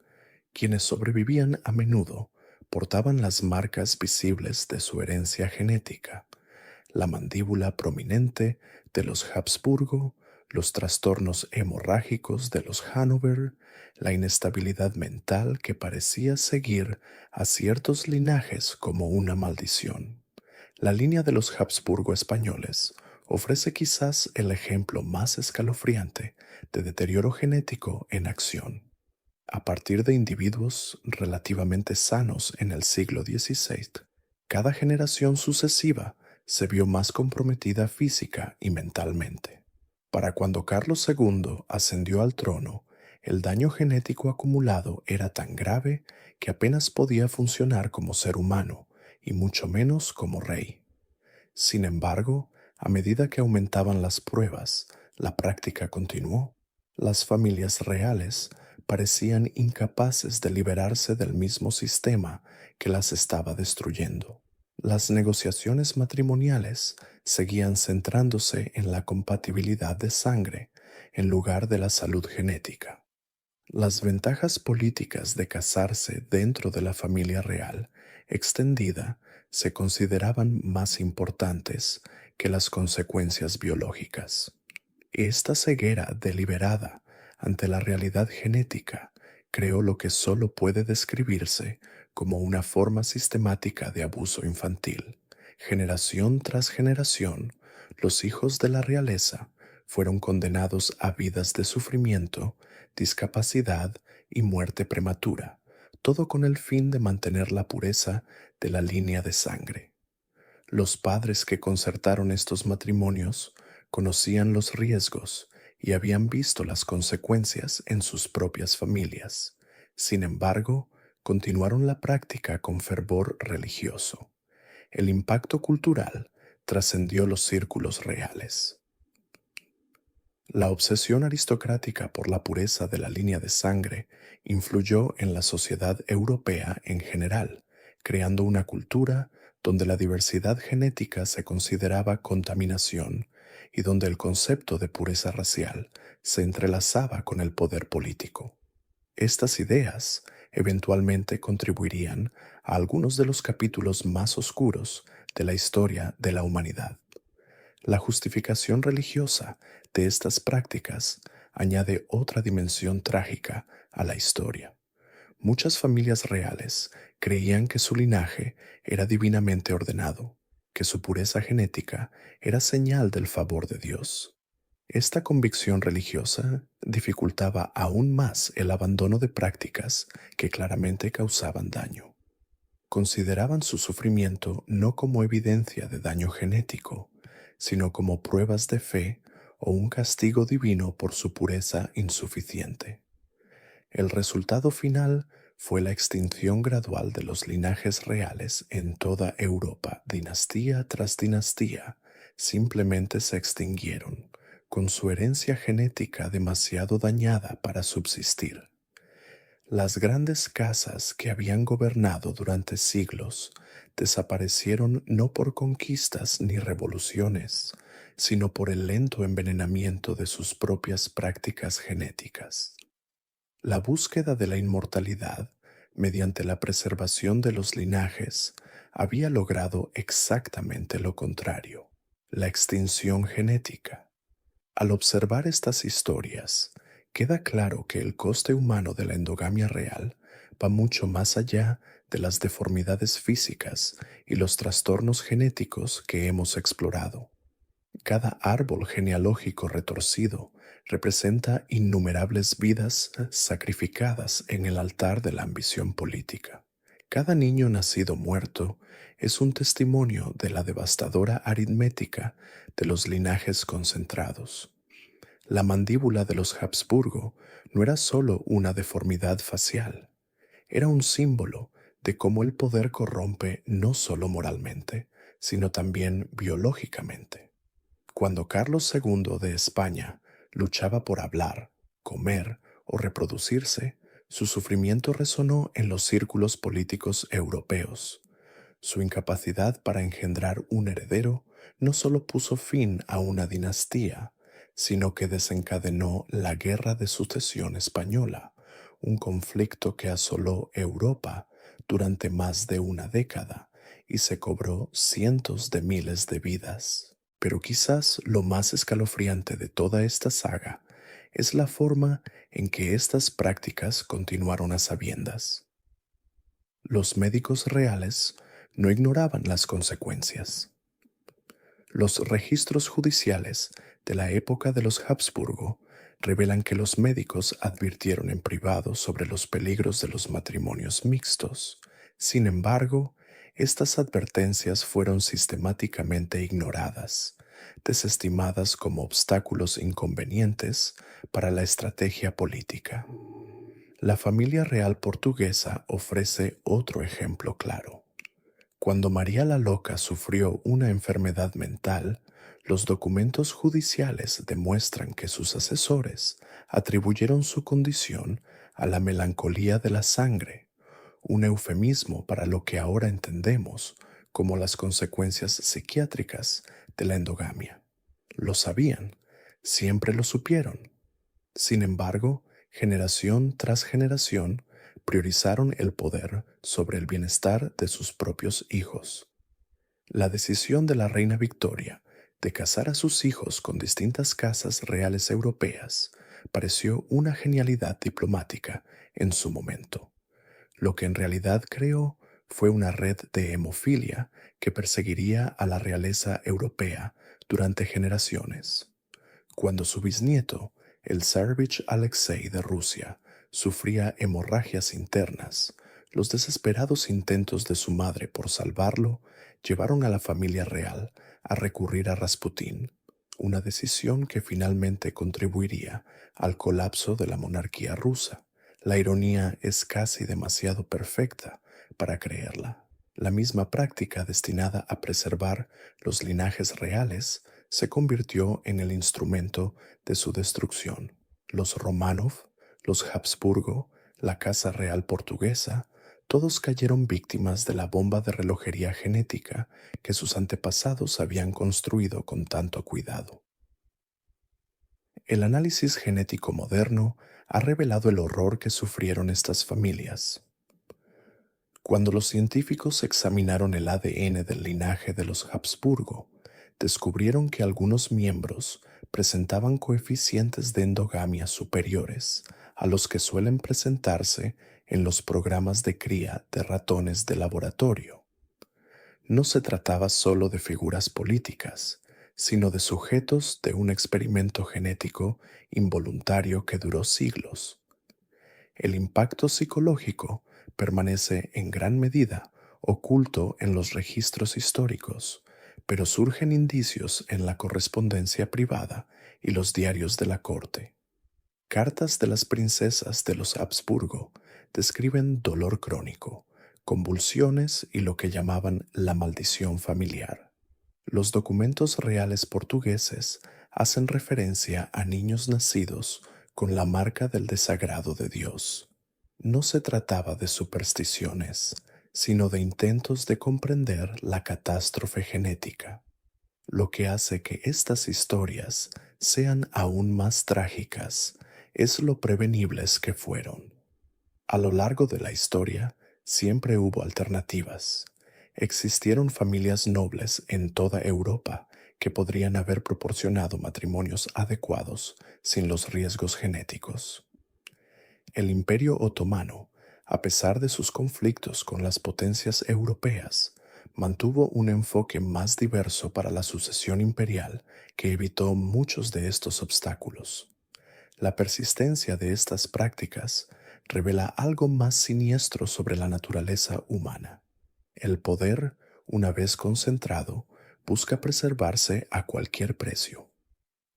Quienes sobrevivían a menudo portaban las marcas visibles de su herencia genética: la mandíbula prominente de los Habsburgo, los trastornos hemorrágicos de los Hannover, la inestabilidad mental que parecía seguir a ciertos linajes como una maldición. La línea de los Habsburgo españoles ofrece quizás el ejemplo más escalofriante de deterioro genético en acción. A partir de individuos relativamente sanos en el siglo XVI, cada generación sucesiva se vio más comprometida física y mentalmente. Para cuando Carlos II ascendió al trono, el daño genético acumulado era tan grave que apenas podía funcionar como ser humano y mucho menos como rey. Sin embargo, a medida que aumentaban las pruebas, la práctica continuó. Las familias reales parecían incapaces de liberarse del mismo sistema que las estaba destruyendo. Las negociaciones matrimoniales seguían centrándose en la compatibilidad de sangre en lugar de la salud genética. Las ventajas políticas de casarse dentro de la familia real extendida se consideraban más importantes que las consecuencias biológicas. Esta ceguera deliberada ante la realidad genética creó lo que solo puede describirse como una forma sistemática de abuso infantil. Generación tras generación, los hijos de la realeza fueron condenados a vidas de sufrimiento, discapacidad y muerte prematura, todo con el fin de mantener la pureza de la línea de sangre. Los padres que concertaron estos matrimonios conocían los riesgos y habían visto las consecuencias en sus propias familias. Sin embargo, continuaron la práctica con fervor religioso. El impacto cultural trascendió los círculos reales. La obsesión aristocrática por la pureza de la línea de sangre influyó en la sociedad europea en general, creando una cultura donde la diversidad genética se consideraba contaminación y donde el concepto de pureza racial se entrelazaba con el poder político. Estas ideas eventualmente contribuirían a algunos de los capítulos más oscuros de la historia de la humanidad. La justificación religiosa de estas prácticas añade otra dimensión trágica a la historia. Muchas familias reales creían que su linaje era divinamente ordenado, que su pureza genética era señal del favor de Dios. Esta convicción religiosa dificultaba aún más el abandono de prácticas que claramente causaban daño. Consideraban su sufrimiento no como evidencia de daño genético, sino como pruebas de fe o un castigo divino por su pureza insuficiente. El resultado final fue la extinción gradual de los linajes reales en toda Europa. Dinastía tras dinastía simplemente se extinguieron, con su herencia genética demasiado dañada para subsistir. Las grandes casas que habían gobernado durante siglos desaparecieron no por conquistas ni revoluciones, sino por el lento envenenamiento de sus propias prácticas genéticas. La búsqueda de la inmortalidad, mediante la preservación de los linajes, había logrado exactamente lo contrario, la extinción genética. Al observar estas historias, queda claro que el coste humano de la endogamia real va mucho más allá de las deformidades físicas y los trastornos genéticos que hemos explorado. Cada árbol genealógico retorcido representa innumerables vidas sacrificadas en el altar de la ambición política. Cada niño nacido muerto es un testimonio de la devastadora aritmética de los linajes concentrados. La mandíbula de los Habsburgo no era solo una deformidad facial, era un símbolo de cómo el poder corrompe no solo moralmente, sino también biológicamente. Cuando Carlos II de España luchaba por hablar, comer o reproducirse, su sufrimiento resonó en los círculos políticos europeos. Su incapacidad para engendrar un heredero no solo puso fin a una dinastía, sino que desencadenó la Guerra de Sucesión Española, un conflicto que asoló Europa durante más de una década y se cobró cientos de miles de vidas. Pero quizás lo más escalofriante de toda esta saga es la forma en que estas prácticas continuaron a sabiendas. Los médicos reales no ignoraban las consecuencias. Los registros judiciales de la época de los Habsburgo revelan que los médicos advirtieron en privado sobre los peligros de los matrimonios mixtos. Sin embargo, estas advertencias fueron sistemáticamente ignoradas, desestimadas como obstáculos inconvenientes para la estrategia política. La familia real portuguesa ofrece otro ejemplo claro. Cuando María la Loca sufrió una enfermedad mental, los documentos judiciales demuestran que sus asesores atribuyeron su condición a la melancolía de la sangre, un eufemismo para lo que ahora entendemos como las consecuencias psiquiátricas de la endogamia. Lo sabían, siempre lo supieron. Sin embargo, generación tras generación priorizaron el poder sobre el bienestar de sus propios hijos. La decisión de la reina Victoria de casar a sus hijos con distintas casas reales europeas pareció una genialidad diplomática en su momento. Lo que en realidad creó fue una red de hemofilia que perseguiría a la realeza europea durante generaciones. Cuando su bisnieto, el Tsarevich Alexei de Rusia, sufría hemorragias internas, los desesperados intentos de su madre por salvarlo llevaron a la familia real a recurrir a Rasputín, una decisión que finalmente contribuiría al colapso de la monarquía rusa. La ironía es casi demasiado perfecta para creerla. La misma práctica destinada a preservar los linajes reales se convirtió en el instrumento de su destrucción. Los Romanov, los Habsburgo, la Casa Real Portuguesa, todos cayeron víctimas de la bomba de relojería genética que sus antepasados habían construido con tanto cuidado. El análisis genético moderno ha revelado el horror que sufrieron estas familias. Cuando los científicos examinaron el ADN del linaje de los Habsburgo, descubrieron que algunos miembros presentaban coeficientes de endogamia superiores a los que suelen presentarse en los programas de cría de ratones de laboratorio. No se trataba solo de figuras políticas, sino de sujetos de un experimento genético involuntario que duró siglos. El impacto psicológico permanece en gran medida oculto en los registros históricos, pero surgen indicios en la correspondencia privada y los diarios de la corte. Cartas de las princesas de los Habsburgo describen dolor crónico, convulsiones y lo que llamaban la maldición familiar. Los documentos reales portugueses hacen referencia a niños nacidos con la marca del desagrado de Dios. No se trataba de supersticiones, sino de intentos de comprender la catástrofe genética, lo que hace que estas historias sean aún más trágicas es lo prevenibles que fueron. A lo largo de la historia siempre hubo alternativas. Existieron familias nobles en toda Europa que podrían haber proporcionado matrimonios adecuados sin los riesgos genéticos. El Imperio Otomano, a pesar de sus conflictos con las potencias europeas, mantuvo un enfoque más diverso para la sucesión imperial que evitó muchos de estos obstáculos. La persistencia de estas prácticas revela algo más siniestro sobre la naturaleza humana. El poder, una vez concentrado, busca preservarse a cualquier precio.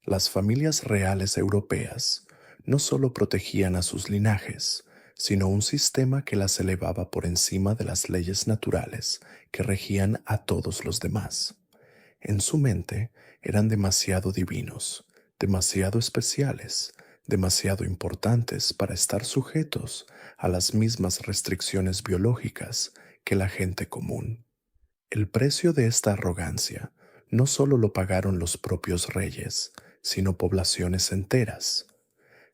Las familias reales europeas no solo protegían a sus linajes, sino un sistema que las elevaba por encima de las leyes naturales que regían a todos los demás. En su mente eran demasiado divinos, demasiado especiales, demasiado importantes para estar sujetos a las mismas restricciones biológicas que la gente común. El precio de esta arrogancia no solo lo pagaron los propios reyes, sino poblaciones enteras.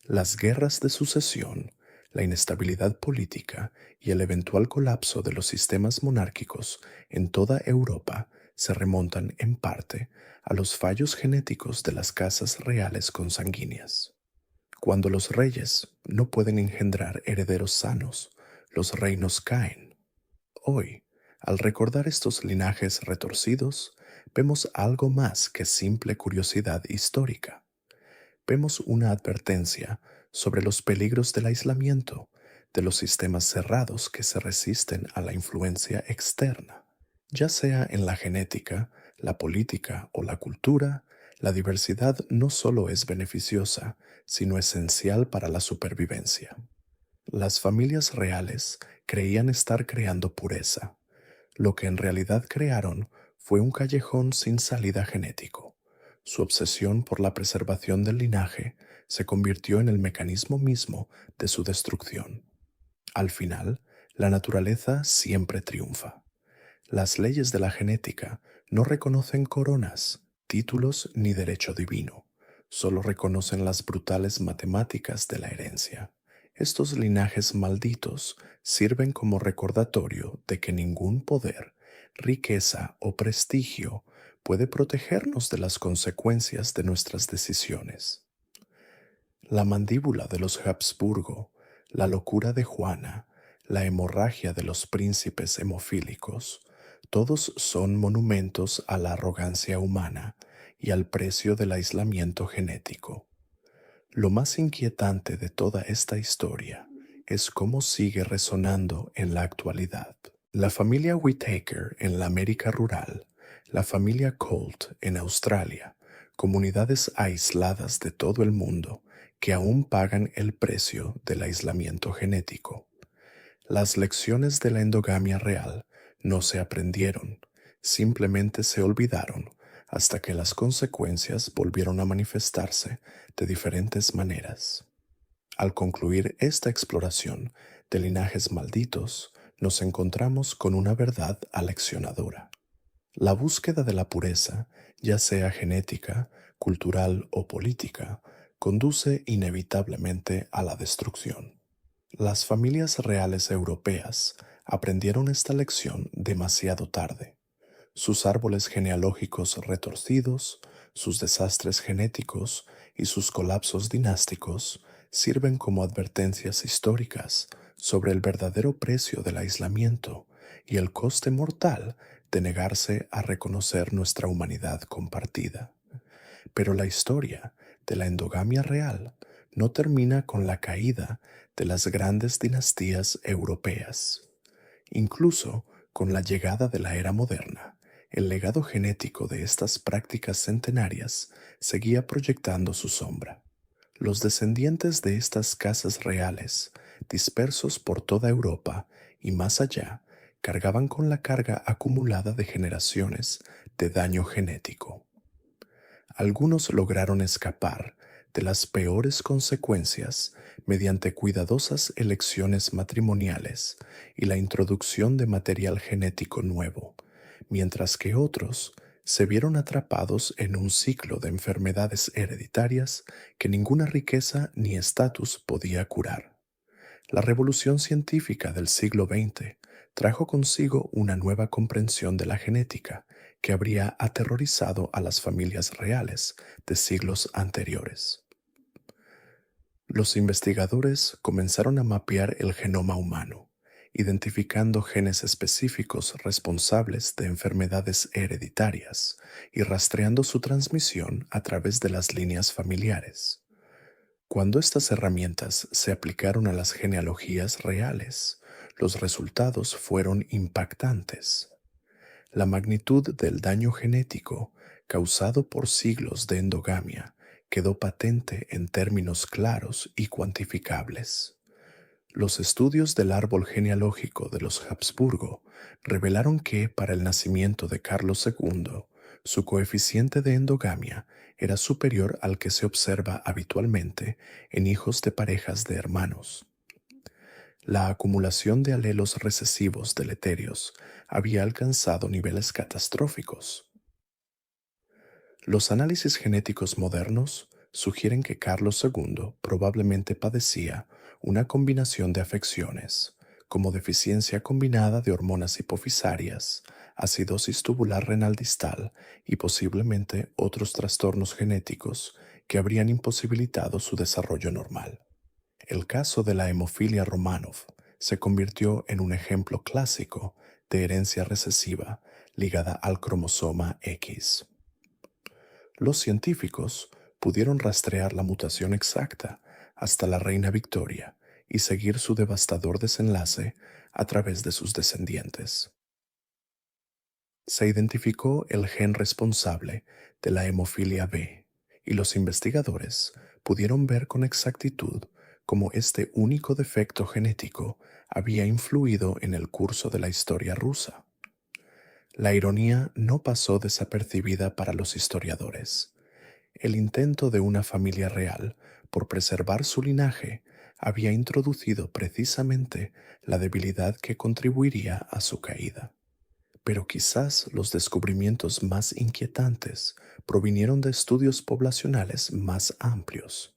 Las guerras de sucesión, la inestabilidad política y el eventual colapso de los sistemas monárquicos en toda Europa se remontan en parte a los fallos genéticos de las casas reales consanguíneas. Cuando los reyes no pueden engendrar herederos sanos, los reinos caen. Hoy, al recordar estos linajes retorcidos, vemos algo más que simple curiosidad histórica. Vemos una advertencia sobre los peligros del aislamiento, de los sistemas cerrados que se resisten a la influencia externa. Ya sea en la genética, la política o la cultura, la diversidad no solo es beneficiosa, sino esencial para la supervivencia. Las familias reales creían estar creando pureza. Lo que en realidad crearon fue un callejón sin salida genético. Su obsesión por la preservación del linaje se convirtió en el mecanismo mismo de su destrucción. Al final, la naturaleza siempre triunfa. Las leyes de la genética no reconocen coronas, títulos ni derecho divino, solo reconocen las brutales matemáticas de la herencia. Estos linajes malditos sirven como recordatorio de que ningún poder, riqueza o prestigio puede protegernos de las consecuencias de nuestras decisiones. La mandíbula de los Habsburgo, la locura de Juana, la hemorragia de los príncipes hemofílicos, todos son monumentos a la arrogancia humana y al precio del aislamiento genético. Lo más inquietante de toda esta historia es cómo sigue resonando en la actualidad. La familia Whittaker en la América rural, la familia Colt en Australia, comunidades aisladas de todo el mundo que aún pagan el precio del aislamiento genético. Las lecciones de la endogamia real no se aprendieron, simplemente se olvidaron hasta que las consecuencias volvieron a manifestarse de diferentes maneras. Al concluir esta exploración de linajes malditos, nos encontramos con una verdad aleccionadora. La búsqueda de la pureza, ya sea genética, cultural o política, conduce inevitablemente a la destrucción. Las familias reales europeas aprendieron esta lección demasiado tarde. Sus árboles genealógicos retorcidos, sus desastres genéticos y sus colapsos dinásticos sirven como advertencias históricas sobre el verdadero precio del aislamiento y el coste mortal de negarse a reconocer nuestra humanidad compartida. Pero la historia de la endogamia real no termina con la caída de las grandes dinastías europeas. Incluso con la llegada de la era moderna, el legado genético de estas prácticas centenarias seguía proyectando su sombra. Los descendientes de estas casas reales, dispersos por toda Europa y más allá, cargaban con la carga acumulada de generaciones de daño genético. Algunos lograron escapar de las peores consecuencias mediante cuidadosas elecciones matrimoniales y la introducción de material genético nuevo, mientras que otros se vieron atrapados en un ciclo de enfermedades hereditarias que ninguna riqueza ni estatus podía curar. La revolución científica del siglo XX trajo consigo una nueva comprensión de la genética que habría aterrorizado a las familias reales de siglos anteriores. Los investigadores comenzaron a mapear el genoma humano, identificando genes específicos responsables de enfermedades hereditarias y rastreando su transmisión a través de las líneas familiares. Cuando estas herramientas se aplicaron a las genealogías reales, los resultados fueron impactantes. La magnitud del daño genético causado por siglos de endogamia quedó patente en términos claros y cuantificables. Los estudios del árbol genealógico de los Habsburgo revelaron que para el nacimiento de Carlos II, su coeficiente de endogamia era superior al que se observa habitualmente en hijos de parejas de hermanos. La acumulación de alelos recesivos deleterios había alcanzado niveles catastróficos. Los análisis genéticos modernos sugieren que Carlos II probablemente padecía una combinación de afecciones, como deficiencia combinada de hormonas hipofisarias, acidosis tubular renal distal y posiblemente otros trastornos genéticos que habrían imposibilitado su desarrollo normal. El caso de la hemofilia Romanov se convirtió en un ejemplo clásico de herencia recesiva ligada al cromosoma X. Los científicos pudieron rastrear la mutación exacta hasta la reina Victoria y seguir su devastador desenlace a través de sus descendientes. Se identificó el gen responsable de la hemofilia B y los investigadores pudieron ver con exactitud cómo este único defecto genético había influido en el curso de la historia rusa. La ironía no pasó desapercibida para los historiadores. El intento de una familia real por preservar su linaje había introducido precisamente la debilidad que contribuiría a su caída. Pero quizás los descubrimientos más inquietantes provinieron de estudios poblacionales más amplios.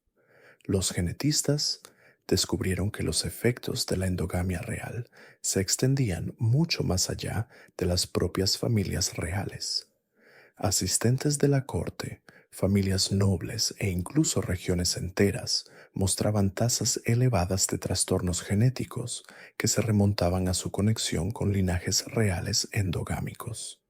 Los genetistas descubrieron que los efectos de la endogamia real se extendían mucho más allá de las propias familias reales. Asistentes de la corte, familias nobles e incluso regiones enteras mostraban tasas elevadas de trastornos genéticos que se remontaban a su conexión con linajes reales endogámicos.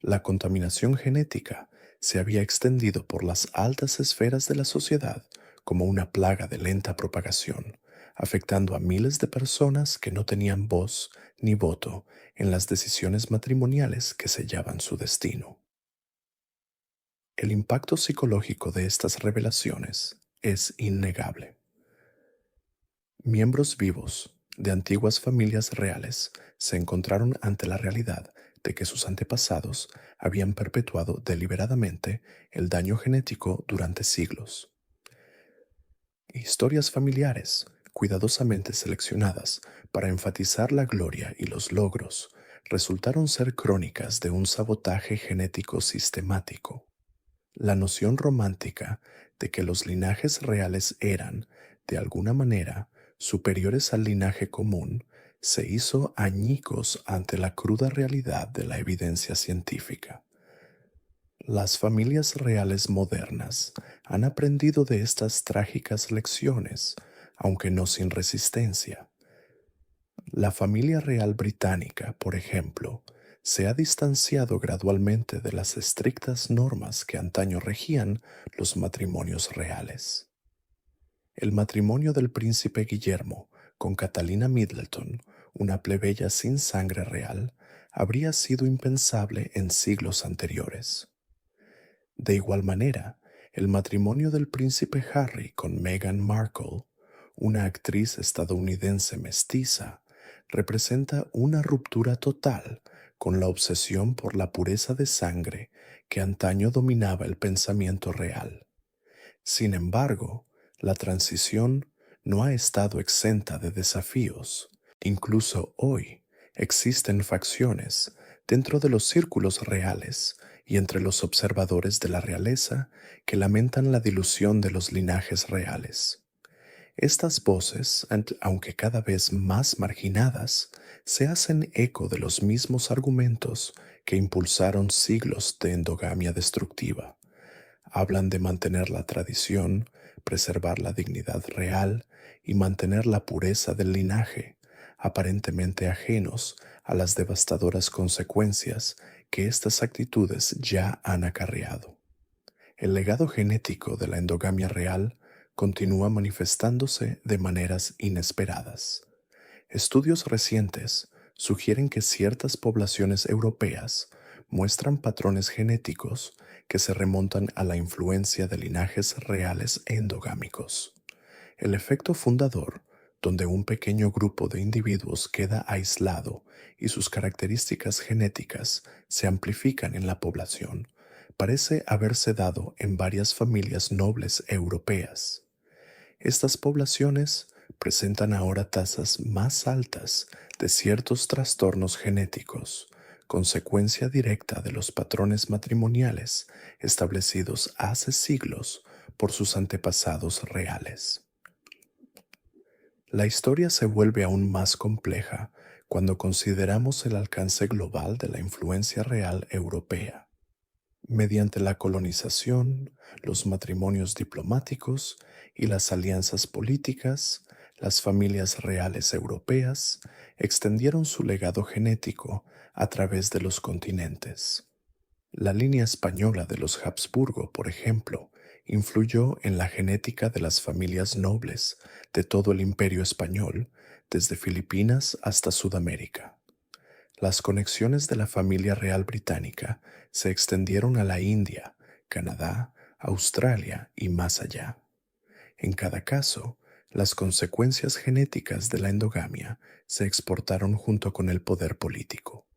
La contaminación genética se había extendido por las altas esferas de la sociedad como una plaga de lenta propagación, afectando a miles de personas que no tenían voz ni voto en las decisiones matrimoniales que sellaban su destino. El impacto psicológico de estas revelaciones es innegable. Miembros vivos de antiguas familias reales se encontraron ante la realidad de que sus antepasados habían perpetuado deliberadamente el daño genético durante siglos. Historias familiares, cuidadosamente seleccionadas para enfatizar la gloria y los logros, resultaron ser crónicas de un sabotaje genético sistemático. La noción romántica de que los linajes reales eran, de alguna manera, superiores al linaje común, se hizo añicos ante la cruda realidad de la evidencia científica. Las familias reales modernas han aprendido de estas trágicas lecciones, aunque no sin resistencia. La familia real británica, por ejemplo, se ha distanciado gradualmente de las estrictas normas que antaño regían los matrimonios reales. El matrimonio del príncipe Guillermo con Catalina Middleton, una plebeya sin sangre real, habría sido impensable en siglos anteriores. De igual manera, el matrimonio del príncipe Harry con Meghan Markle, una actriz estadounidense mestiza, representa una ruptura total con la obsesión por la pureza de sangre que antaño dominaba el pensamiento real. Sin embargo, la transición no ha estado exenta de desafíos. Incluso hoy existen facciones dentro de los círculos reales y entre los observadores de la realeza que lamentan la dilución de los linajes reales. Estas voces, aunque cada vez más marginadas, se hacen eco de los mismos argumentos que impulsaron siglos de endogamia destructiva. Hablan de mantener la tradición, preservar la dignidad real y mantener la pureza del linaje, aparentemente ajenos a las devastadoras consecuencias que estas actitudes ya han acarreado. El legado genético de la endogamia real continúa manifestándose de maneras inesperadas. Estudios recientes sugieren que ciertas poblaciones europeas muestran patrones genéticos que se remontan a la influencia de linajes reales endogámicos. El efecto fundador, donde un pequeño grupo de individuos queda aislado y sus características genéticas se amplifican en la población, parece haberse dado en varias familias nobles europeas. Estas poblaciones presentan ahora tasas más altas de ciertos trastornos genéticos, consecuencia directa de los patrones matrimoniales establecidos hace siglos por sus antepasados reales. La historia se vuelve aún más compleja cuando consideramos el alcance global de la influencia real europea. Mediante la colonización, los matrimonios diplomáticos y las alianzas políticas, Las familias reales europeas extendieron su legado genético a través de los continentes. La línea española de los Habsburgo, por ejemplo, influyó en la genética de las familias nobles de todo el imperio español, desde Filipinas hasta Sudamérica. Las conexiones de la familia real británica se extendieron a la India, Canadá, Australia y más allá. En cada caso, las consecuencias genéticas de la endogamia se exportaron junto con el poder político.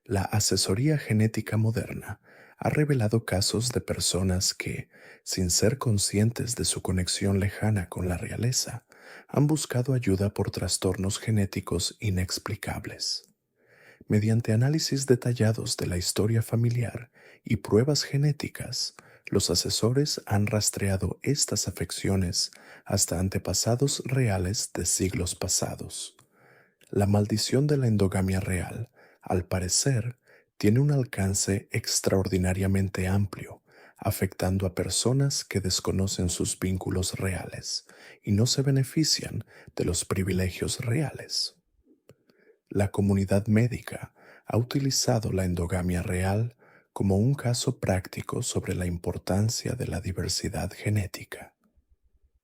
La asesoría genética moderna ha revelado casos de personas que, sin ser conscientes de su conexión lejana con la realeza, han buscado ayuda por trastornos genéticos inexplicables. Mediante análisis detallados de la historia familiar y pruebas genéticas, los asesores han rastreado estas afecciones hasta antepasados reales de siglos pasados. La maldición de la endogamia real, al parecer, tiene un alcance extraordinariamente amplio, afectando a personas que desconocen sus vínculos reales y no se benefician de los privilegios reales. La comunidad médica ha utilizado la endogamia real como un caso práctico sobre la importancia de la diversidad genética.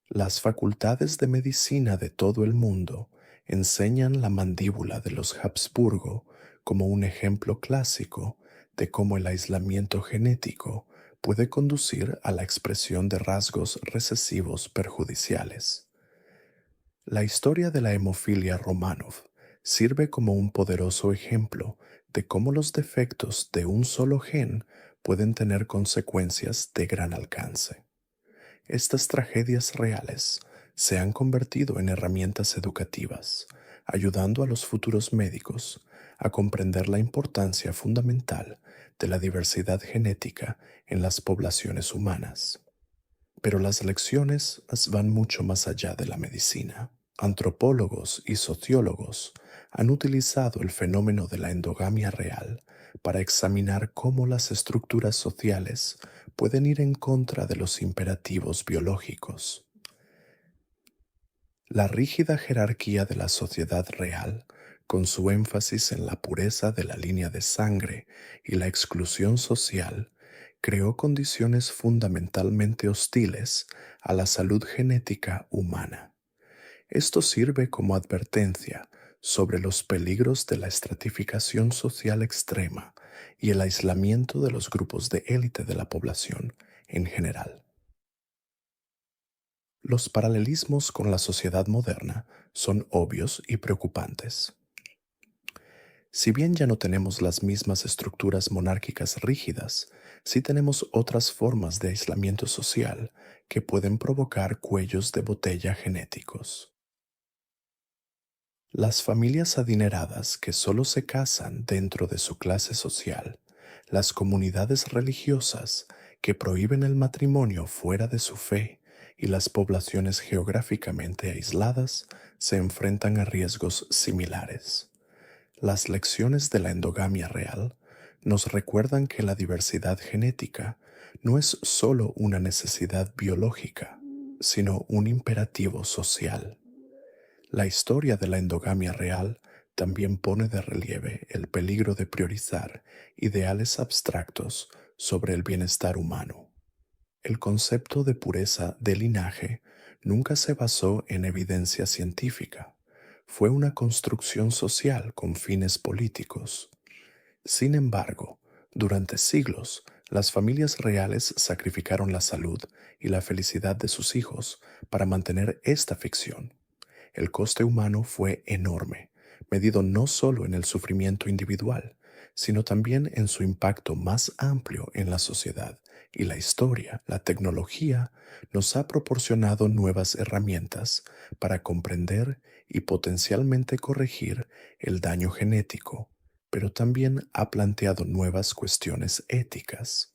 Las facultades de medicina de todo el mundo enseñan la mandíbula de los Habsburgo como un ejemplo clásico de cómo el aislamiento genético puede conducir a la expresión de rasgos recesivos perjudiciales. La historia de la hemofilia Romanov sirve como un poderoso ejemplo de cómo los defectos de un solo gen pueden tener consecuencias de gran alcance. Estas tragedias reales se han convertido en herramientas educativas, ayudando a los futuros médicos a comprender la importancia fundamental de la diversidad genética en las poblaciones humanas. Pero las lecciones van mucho más allá de la medicina. Antropólogos y sociólogos han utilizado el fenómeno de la endogamia real para examinar cómo las estructuras sociales pueden ir en contra de los imperativos biológicos. La rígida jerarquía de la sociedad real, con su énfasis en la pureza de la línea de sangre y la exclusión social, creó condiciones fundamentalmente hostiles a la salud genética humana. Esto sirve como advertencia sobre los peligros de la estratificación social extrema y el aislamiento de los grupos de élite de la población en general. Los paralelismos con la sociedad moderna son obvios y preocupantes. Si bien ya no tenemos las mismas estructuras monárquicas rígidas, sí tenemos otras formas de aislamiento social que pueden provocar cuellos de botella genéticos. Las familias adineradas que solo se casan dentro de su clase social, las comunidades religiosas que prohíben el matrimonio fuera de su fe y las poblaciones geográficamente aisladas se enfrentan a riesgos similares. Las lecciones de la endogamia real nos recuerdan que la diversidad genética no es solo una necesidad biológica, sino un imperativo social. La historia de la endogamia real también pone de relieve el peligro de priorizar ideales abstractos sobre el bienestar humano. El concepto de pureza de linaje nunca se basó en evidencia científica. Fue una construcción social con fines políticos. Sin embargo, durante siglos, las familias reales sacrificaron la salud y la felicidad de sus hijos para mantener esta ficción. El coste humano fue enorme, medido no solo en el sufrimiento individual, sino también en su impacto más amplio en la sociedad y la historia. La tecnología nos ha proporcionado nuevas herramientas para comprender y potencialmente corregir el daño genético, pero también ha planteado nuevas cuestiones éticas.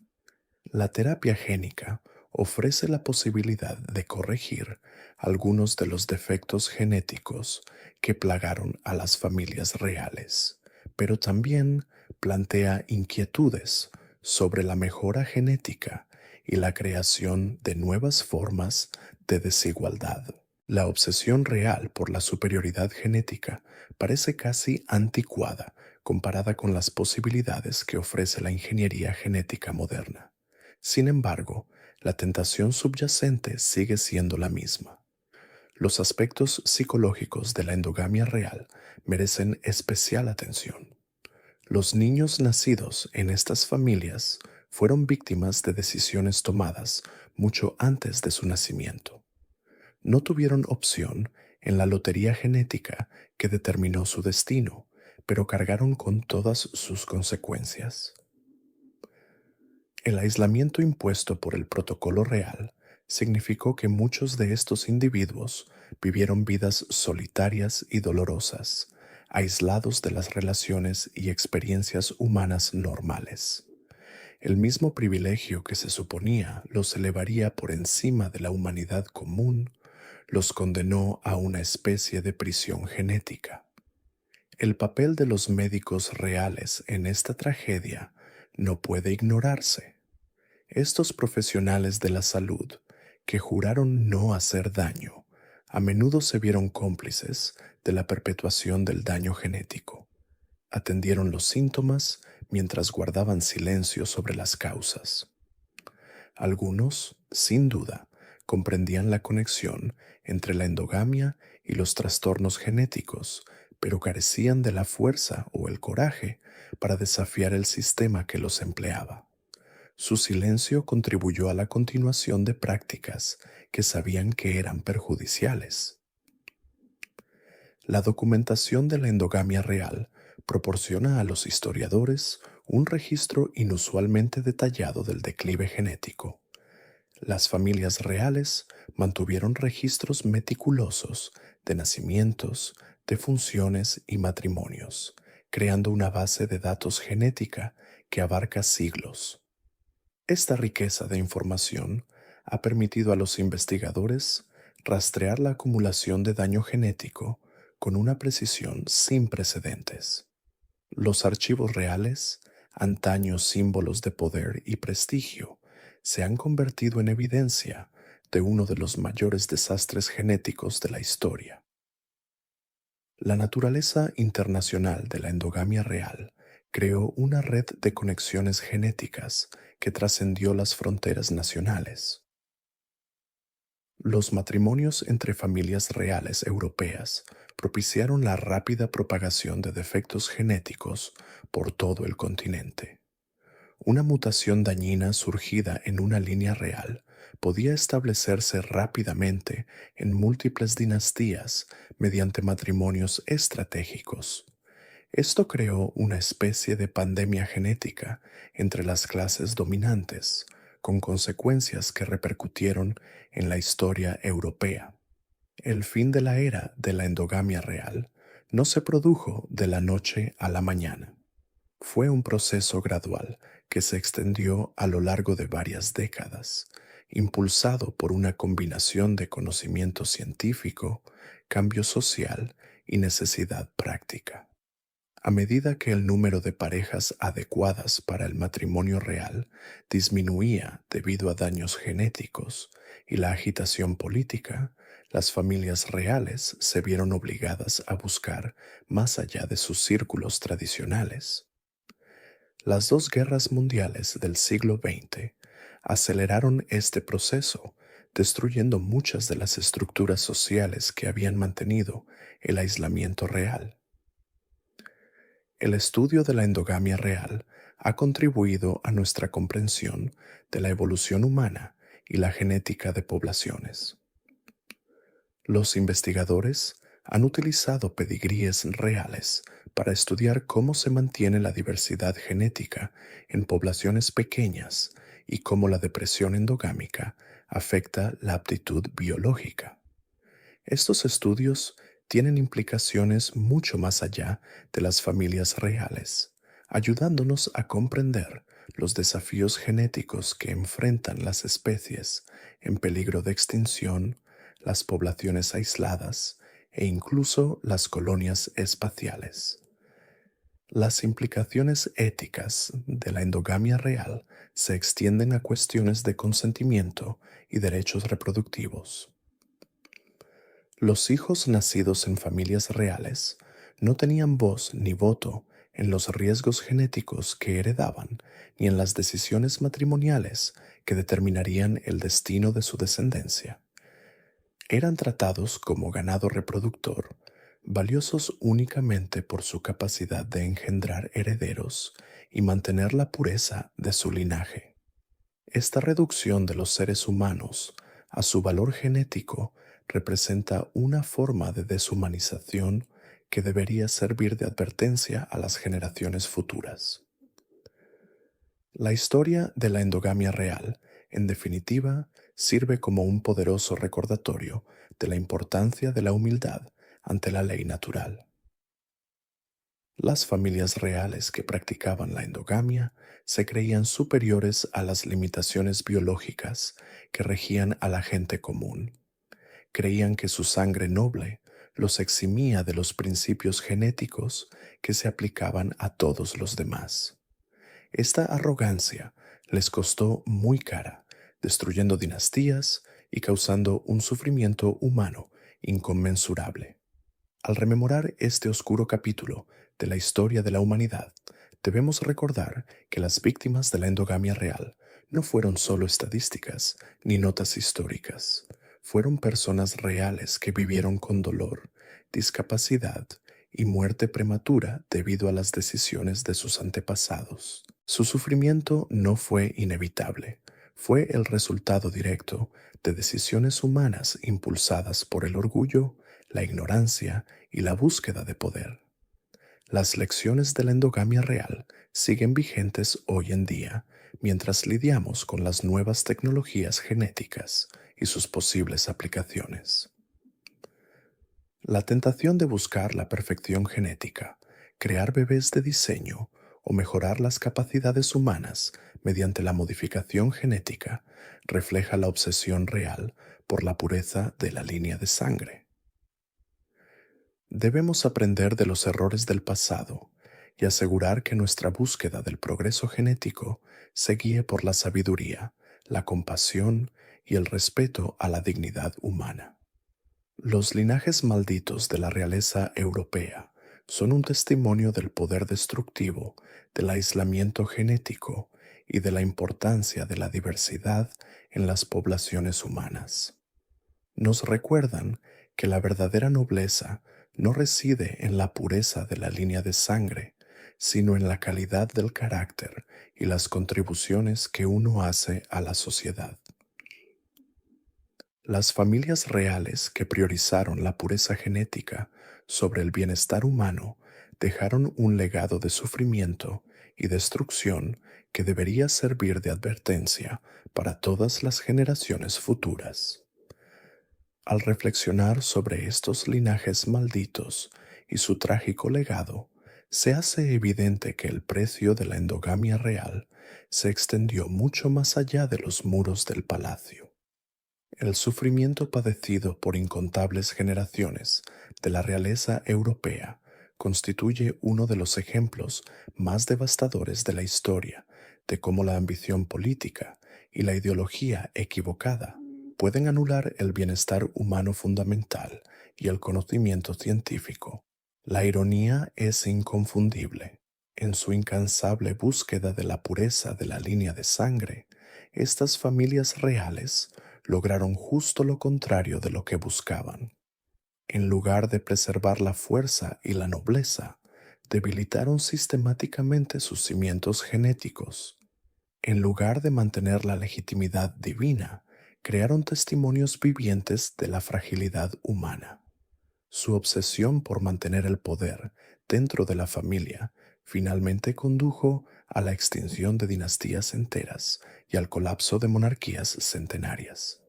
La terapia génica ofrece la posibilidad de corregir algunos de los defectos genéticos que plagaron a las familias reales, pero también plantea inquietudes sobre la mejora genética y la creación de nuevas formas de desigualdad. La obsesión real por la superioridad genética parece casi anticuada comparada con las posibilidades que ofrece la ingeniería genética moderna. Sin embargo, la tentación subyacente sigue siendo la misma. Los aspectos psicológicos de la endogamia real merecen especial atención. Los niños nacidos en estas familias fueron víctimas de decisiones tomadas mucho antes de su nacimiento. No tuvieron opción en la lotería genética que determinó su destino, pero cargaron con todas sus consecuencias. El aislamiento impuesto por el protocolo real significó que muchos de estos individuos vivieron vidas solitarias y dolorosas, aislados de las relaciones y experiencias humanas normales. El mismo privilegio que se suponía los elevaría por encima de la humanidad común, los condenó a una especie de prisión genética. El papel de los médicos reales en esta tragedia no puede ignorarse. Estos profesionales de la salud, que juraron no hacer daño, a menudo se vieron cómplices de la perpetuación del daño genético. Atendieron los síntomas mientras guardaban silencio sobre las causas. Algunos, sin duda, comprendían la conexión entre la endogamia y los trastornos genéticos, pero carecían de la fuerza o el coraje para desafiar el sistema que los empleaba. Su silencio contribuyó a la continuación de prácticas que sabían que eran perjudiciales. La documentación de la endogamia real proporciona a los historiadores un registro inusualmente detallado del declive genético. Las familias reales mantuvieron registros meticulosos de nacimientos, defunciones y matrimonios, creando una base de datos genética que abarca siglos. Esta riqueza de información ha permitido a los investigadores rastrear la acumulación de daño genético con una precisión sin precedentes. Los archivos reales, antaño símbolos de poder y prestigio, se han convertido en evidencia de uno de los mayores desastres genéticos de la historia. La naturaleza internacional de la endogamia real creó una red de conexiones genéticas que trascendió las fronteras nacionales. Los matrimonios entre familias reales europeas propiciaron la rápida propagación de defectos genéticos por todo el continente. Una mutación dañina surgida en una línea real podía establecerse rápidamente en múltiples dinastías mediante matrimonios estratégicos. Esto creó una especie de pandemia genética entre las clases dominantes, con consecuencias que repercutieron en la historia europea. El fin de la era de la endogamia real no se produjo de la noche a la mañana. Fue un proceso gradual que se extendió a lo largo de varias décadas, impulsado por una combinación de conocimiento científico, cambio social y necesidad práctica. A medida que el número de parejas adecuadas para el matrimonio real disminuía debido a daños genéticos y la agitación política, las familias reales se vieron obligadas a buscar más allá de sus círculos tradicionales. Las dos guerras mundiales del siglo XX aceleraron este proceso, destruyendo muchas de las estructuras sociales que habían mantenido el aislamiento real. El estudio de la endogamia real ha contribuido a nuestra comprensión de la evolución humana y la genética de poblaciones. Los investigadores han utilizado pedigríes reales para estudiar cómo se mantiene la diversidad genética en poblaciones pequeñas y cómo la depresión endogámica afecta la aptitud biológica. Estos estudios tienen implicaciones mucho más allá de las familias reales, ayudándonos a comprender los desafíos genéticos que enfrentan las especies en peligro de extinción, las poblaciones aisladas e incluso las colonias espaciales. Las implicaciones éticas de la endogamia real se extienden a cuestiones de consentimiento y derechos reproductivos. Los hijos nacidos en familias reales no tenían voz ni voto en los riesgos genéticos que heredaban, ni en las decisiones matrimoniales que determinarían el destino de su descendencia. Eran tratados como ganado reproductor, valiosos únicamente por su capacidad de engendrar herederos y mantener la pureza de su linaje. Esta reducción de los seres humanos a su valor genético representa una forma de deshumanización que debería servir de advertencia a las generaciones futuras. La historia de la endogamia real, en definitiva, sirve como un poderoso recordatorio de la importancia de la humildad ante la ley natural. Las familias reales que practicaban la endogamia se creían superiores a las limitaciones biológicas que regían a la gente común. Creían que su sangre noble los eximía de los principios genéticos que se aplicaban a todos los demás. Esta arrogancia les costó muy cara, destruyendo dinastías y causando un sufrimiento humano inconmensurable. Al rememorar este oscuro capítulo de la historia de la humanidad, debemos recordar que las víctimas de la endogamia real no fueron solo estadísticas ni notas históricas, fueron personas reales que vivieron con dolor, discapacidad y muerte prematura debido a las decisiones de sus antepasados. Su sufrimiento no fue inevitable, fue el resultado directo de decisiones humanas impulsadas por el orgullo, la ignorancia y la búsqueda de poder. Las lecciones de la endogamia real siguen vigentes hoy en día mientras lidiamos con las nuevas tecnologías genéticas y sus posibles aplicaciones. La tentación de buscar la perfección genética, crear bebés de diseño o mejorar las capacidades humanas mediante la modificación genética refleja la obsesión real por la pureza de la línea de sangre. Debemos aprender de los errores del pasado y asegurar que nuestra búsqueda del progreso genético se guíe por la sabiduría, la compasión y el respeto a la dignidad humana. Los linajes malditos de la realeza europea son un testimonio del poder destructivo del aislamiento genético y de la importancia de la diversidad en las poblaciones humanas. Nos recuerdan que la verdadera nobleza no reside en la pureza de la línea de sangre, sino en la calidad del carácter y las contribuciones que uno hace a la sociedad. Las familias reales que priorizaron la pureza genética sobre el bienestar humano dejaron un legado de sufrimiento y destrucción que debería servir de advertencia para todas las generaciones futuras. Al reflexionar sobre estos linajes malditos y su trágico legado, se hace evidente que el precio de la endogamia real se extendió mucho más allá de los muros del palacio. El sufrimiento padecido por incontables generaciones de la realeza europea constituye uno de los ejemplos más devastadores de la historia de cómo la ambición política y la ideología equivocada pueden anular el bienestar humano fundamental y el conocimiento científico. La ironía es inconfundible. En su incansable búsqueda de la pureza de la línea de sangre, estas familias reales lograron justo lo contrario de lo que buscaban. En lugar de preservar la fuerza y la nobleza, debilitaron sistemáticamente sus cimientos genéticos. En lugar de mantener la legitimidad divina, crearon testimonios vivientes de la fragilidad humana. Su obsesión por mantener el poder dentro de la familia finalmente condujo a la extinción de dinastías enteras y al colapso de monarquías centenarias.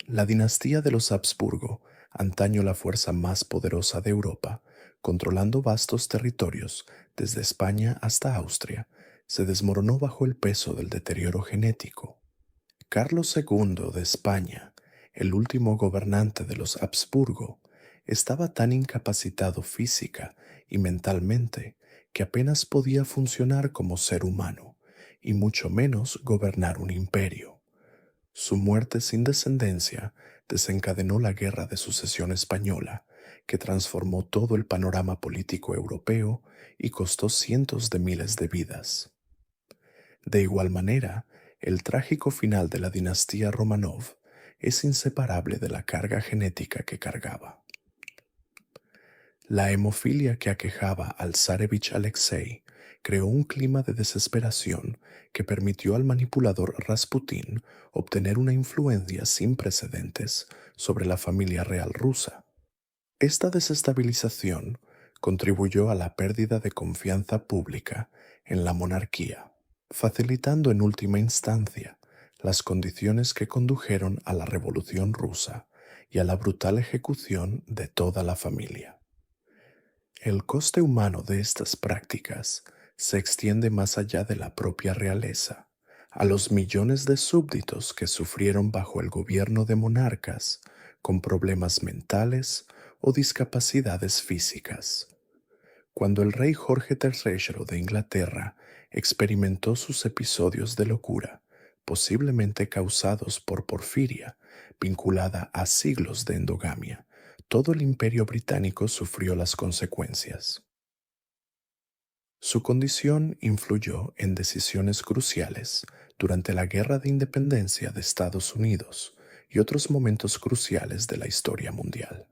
La dinastía de los Habsburgo, antaño la fuerza más poderosa de Europa, controlando vastos territorios desde España hasta Austria, se desmoronó bajo el peso del deterioro genético. Carlos II de España, el último gobernante de los Habsburgo, estaba tan incapacitado física y mentalmente que apenas podía funcionar como ser humano, y mucho menos gobernar un imperio. Su muerte sin descendencia desencadenó la Guerra de Sucesión Española, que transformó todo el panorama político europeo y costó cientos de miles de vidas. De igual manera, el trágico final de la dinastía Romanov es inseparable de la carga genética que cargaba. La hemofilia que aquejaba al zarevich Alexei creó un clima de desesperación que permitió al manipulador Rasputín obtener una influencia sin precedentes sobre la familia real rusa. Esta desestabilización contribuyó a la pérdida de confianza pública en la monarquía, facilitando en última instancia las condiciones que condujeron a la Revolución rusa y a la brutal ejecución de toda la familia. El coste humano de estas prácticas se extiende más allá de la propia realeza, a los millones de súbditos que sufrieron bajo el gobierno de monarcas con problemas mentales o discapacidades físicas. Cuando el rey Jorge III de Inglaterra experimentó sus episodios de locura, posiblemente causados por porfiria, vinculada a siglos de endogamia, todo el imperio británico sufrió las consecuencias. Su condición influyó en decisiones cruciales durante la Guerra de Independencia de Estados Unidos y otros momentos cruciales de la historia mundial.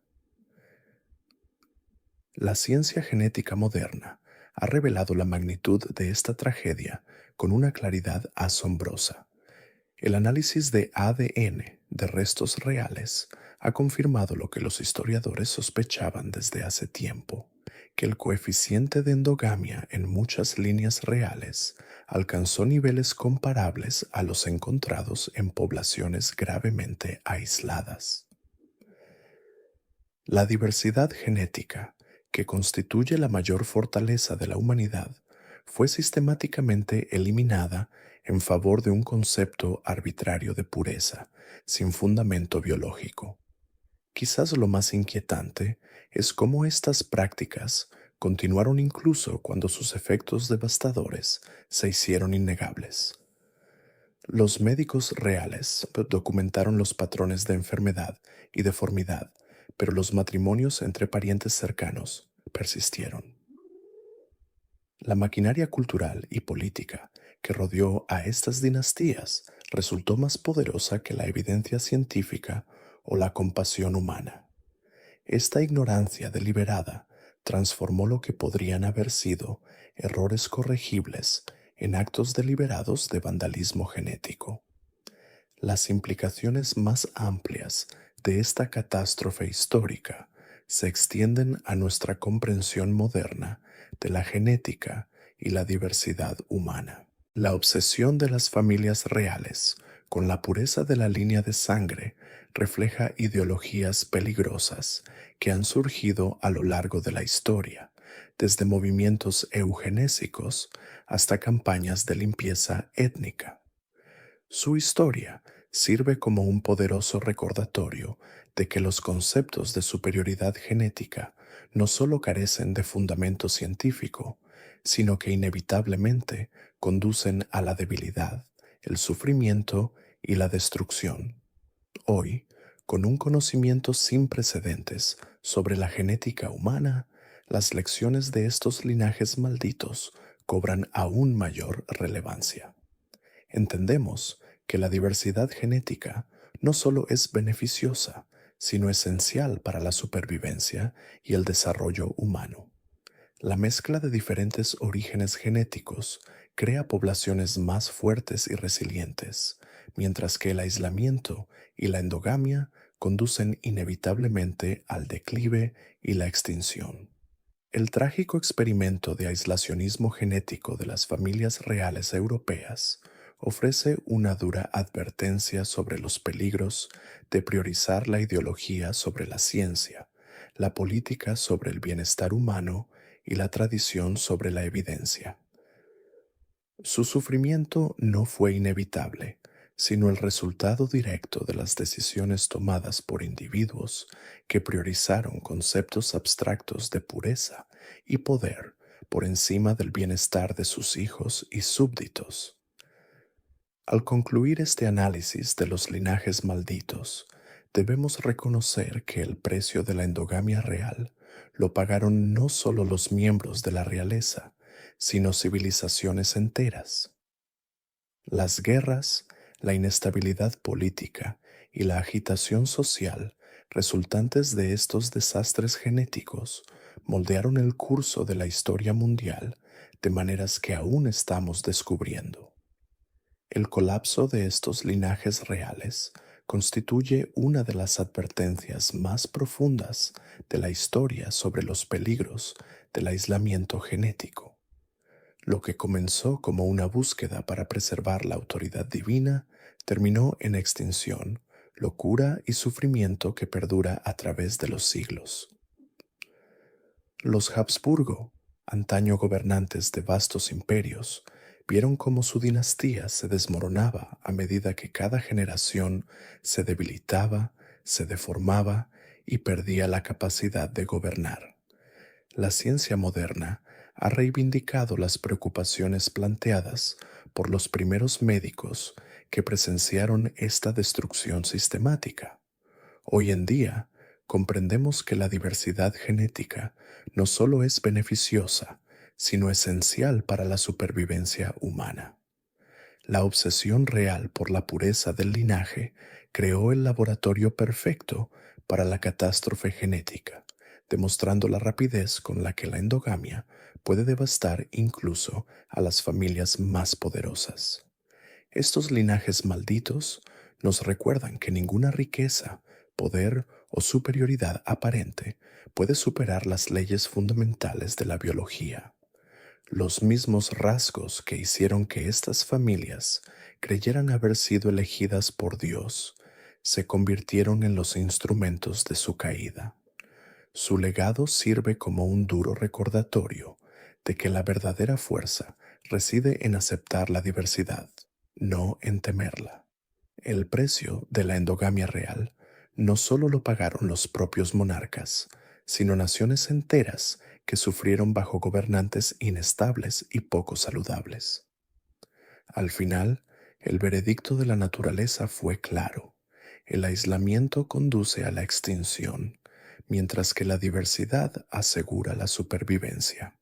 La ciencia genética moderna ha revelado la magnitud de esta tragedia con una claridad asombrosa. El análisis de ADN de restos reales ha confirmado lo que los historiadores sospechaban desde hace tiempo, que el coeficiente de endogamia en muchas líneas reales alcanzó niveles comparables a los encontrados en poblaciones gravemente aisladas. La diversidad genética, que constituye la mayor fortaleza de la humanidad, fue sistemáticamente eliminada en favor de un concepto arbitrario de pureza, sin fundamento biológico. Quizás lo más inquietante es cómo estas prácticas continuaron incluso cuando sus efectos devastadores se hicieron innegables. Los médicos reales documentaron los patrones de enfermedad y deformidad, pero los matrimonios entre parientes cercanos persistieron. La maquinaria cultural y política que rodeó a estas dinastías resultó más poderosa que la evidencia científica o la compasión humana. Esta ignorancia deliberada transformó lo que podrían haber sido errores corregibles en actos deliberados de vandalismo genético. Las implicaciones más amplias de esta catástrofe histórica se extienden a nuestra comprensión moderna de la genética y la diversidad humana. La obsesión de las familias reales con la pureza de la línea de sangre refleja ideologías peligrosas que han surgido a lo largo de la historia, desde movimientos eugenésicos hasta campañas de limpieza étnica. Su historia sirve como un poderoso recordatorio de que los conceptos de superioridad genética no solo carecen de fundamento científico, sino que inevitablemente conducen a la debilidad, el sufrimiento y la destrucción. Hoy, con un conocimiento sin precedentes sobre la genética humana, las lecciones de estos linajes malditos cobran aún mayor relevancia. Entendemos que la diversidad genética no solo es beneficiosa, sino esencial para la supervivencia y el desarrollo humano. La mezcla de diferentes orígenes genéticos crea poblaciones más fuertes y resilientes, mientras que el aislamiento y la endogamia conducen inevitablemente al declive y la extinción. El trágico experimento de aislacionismo genético de las familias reales europeas ofrece una dura advertencia sobre los peligros de priorizar la ideología sobre la ciencia, la política sobre el bienestar humano y la tradición sobre la evidencia. Su sufrimiento no fue inevitable, sino el resultado directo de las decisiones tomadas por individuos que priorizaron conceptos abstractos de pureza y poder por encima del bienestar de sus hijos y súbditos. Al concluir este análisis de los linajes malditos, debemos reconocer que el precio de la endogamia real lo pagaron no solo los miembros de la realeza, sino civilizaciones enteras. Las guerras, la inestabilidad política y la agitación social resultantes de estos desastres genéticos moldearon el curso de la historia mundial de maneras que aún estamos descubriendo. El colapso de estos linajes reales constituye una de las advertencias más profundas de la historia sobre los peligros del aislamiento genético. Lo que comenzó como una búsqueda para preservar la autoridad divina terminó en extinción, locura y sufrimiento que perdura a través de los siglos. Los Habsburgo, antaño gobernantes de vastos imperios, vieron cómo su dinastía se desmoronaba a medida que cada generación se debilitaba, se deformaba y perdía la capacidad de gobernar. La ciencia moderna ha reivindicado las preocupaciones planteadas por los primeros médicos que presenciaron esta destrucción sistemática. Hoy en día, comprendemos que la diversidad genética no solo es beneficiosa, sino esencial para la supervivencia humana. La obsesión real por la pureza del linaje creó el laboratorio perfecto para la catástrofe genética, demostrando la rapidez con la que la endogamia puede devastar incluso a las familias más poderosas. Estos linajes malditos nos recuerdan que ninguna riqueza, poder o superioridad aparente puede superar las leyes fundamentales de la biología. Los mismos rasgos que hicieron que estas familias creyeran haber sido elegidas por Dios se convirtieron en los instrumentos de su caída. Su legado sirve como un duro recordatorio de que la verdadera fuerza reside en aceptar la diversidad, no en temerla. El precio de la endogamia real no solo lo pagaron los propios monarcas, sino naciones enteras que sufrieron bajo gobernantes inestables y poco saludables. Al final, el veredicto de la naturaleza fue claro. El aislamiento conduce a la extinción, mientras que la diversidad asegura la supervivencia.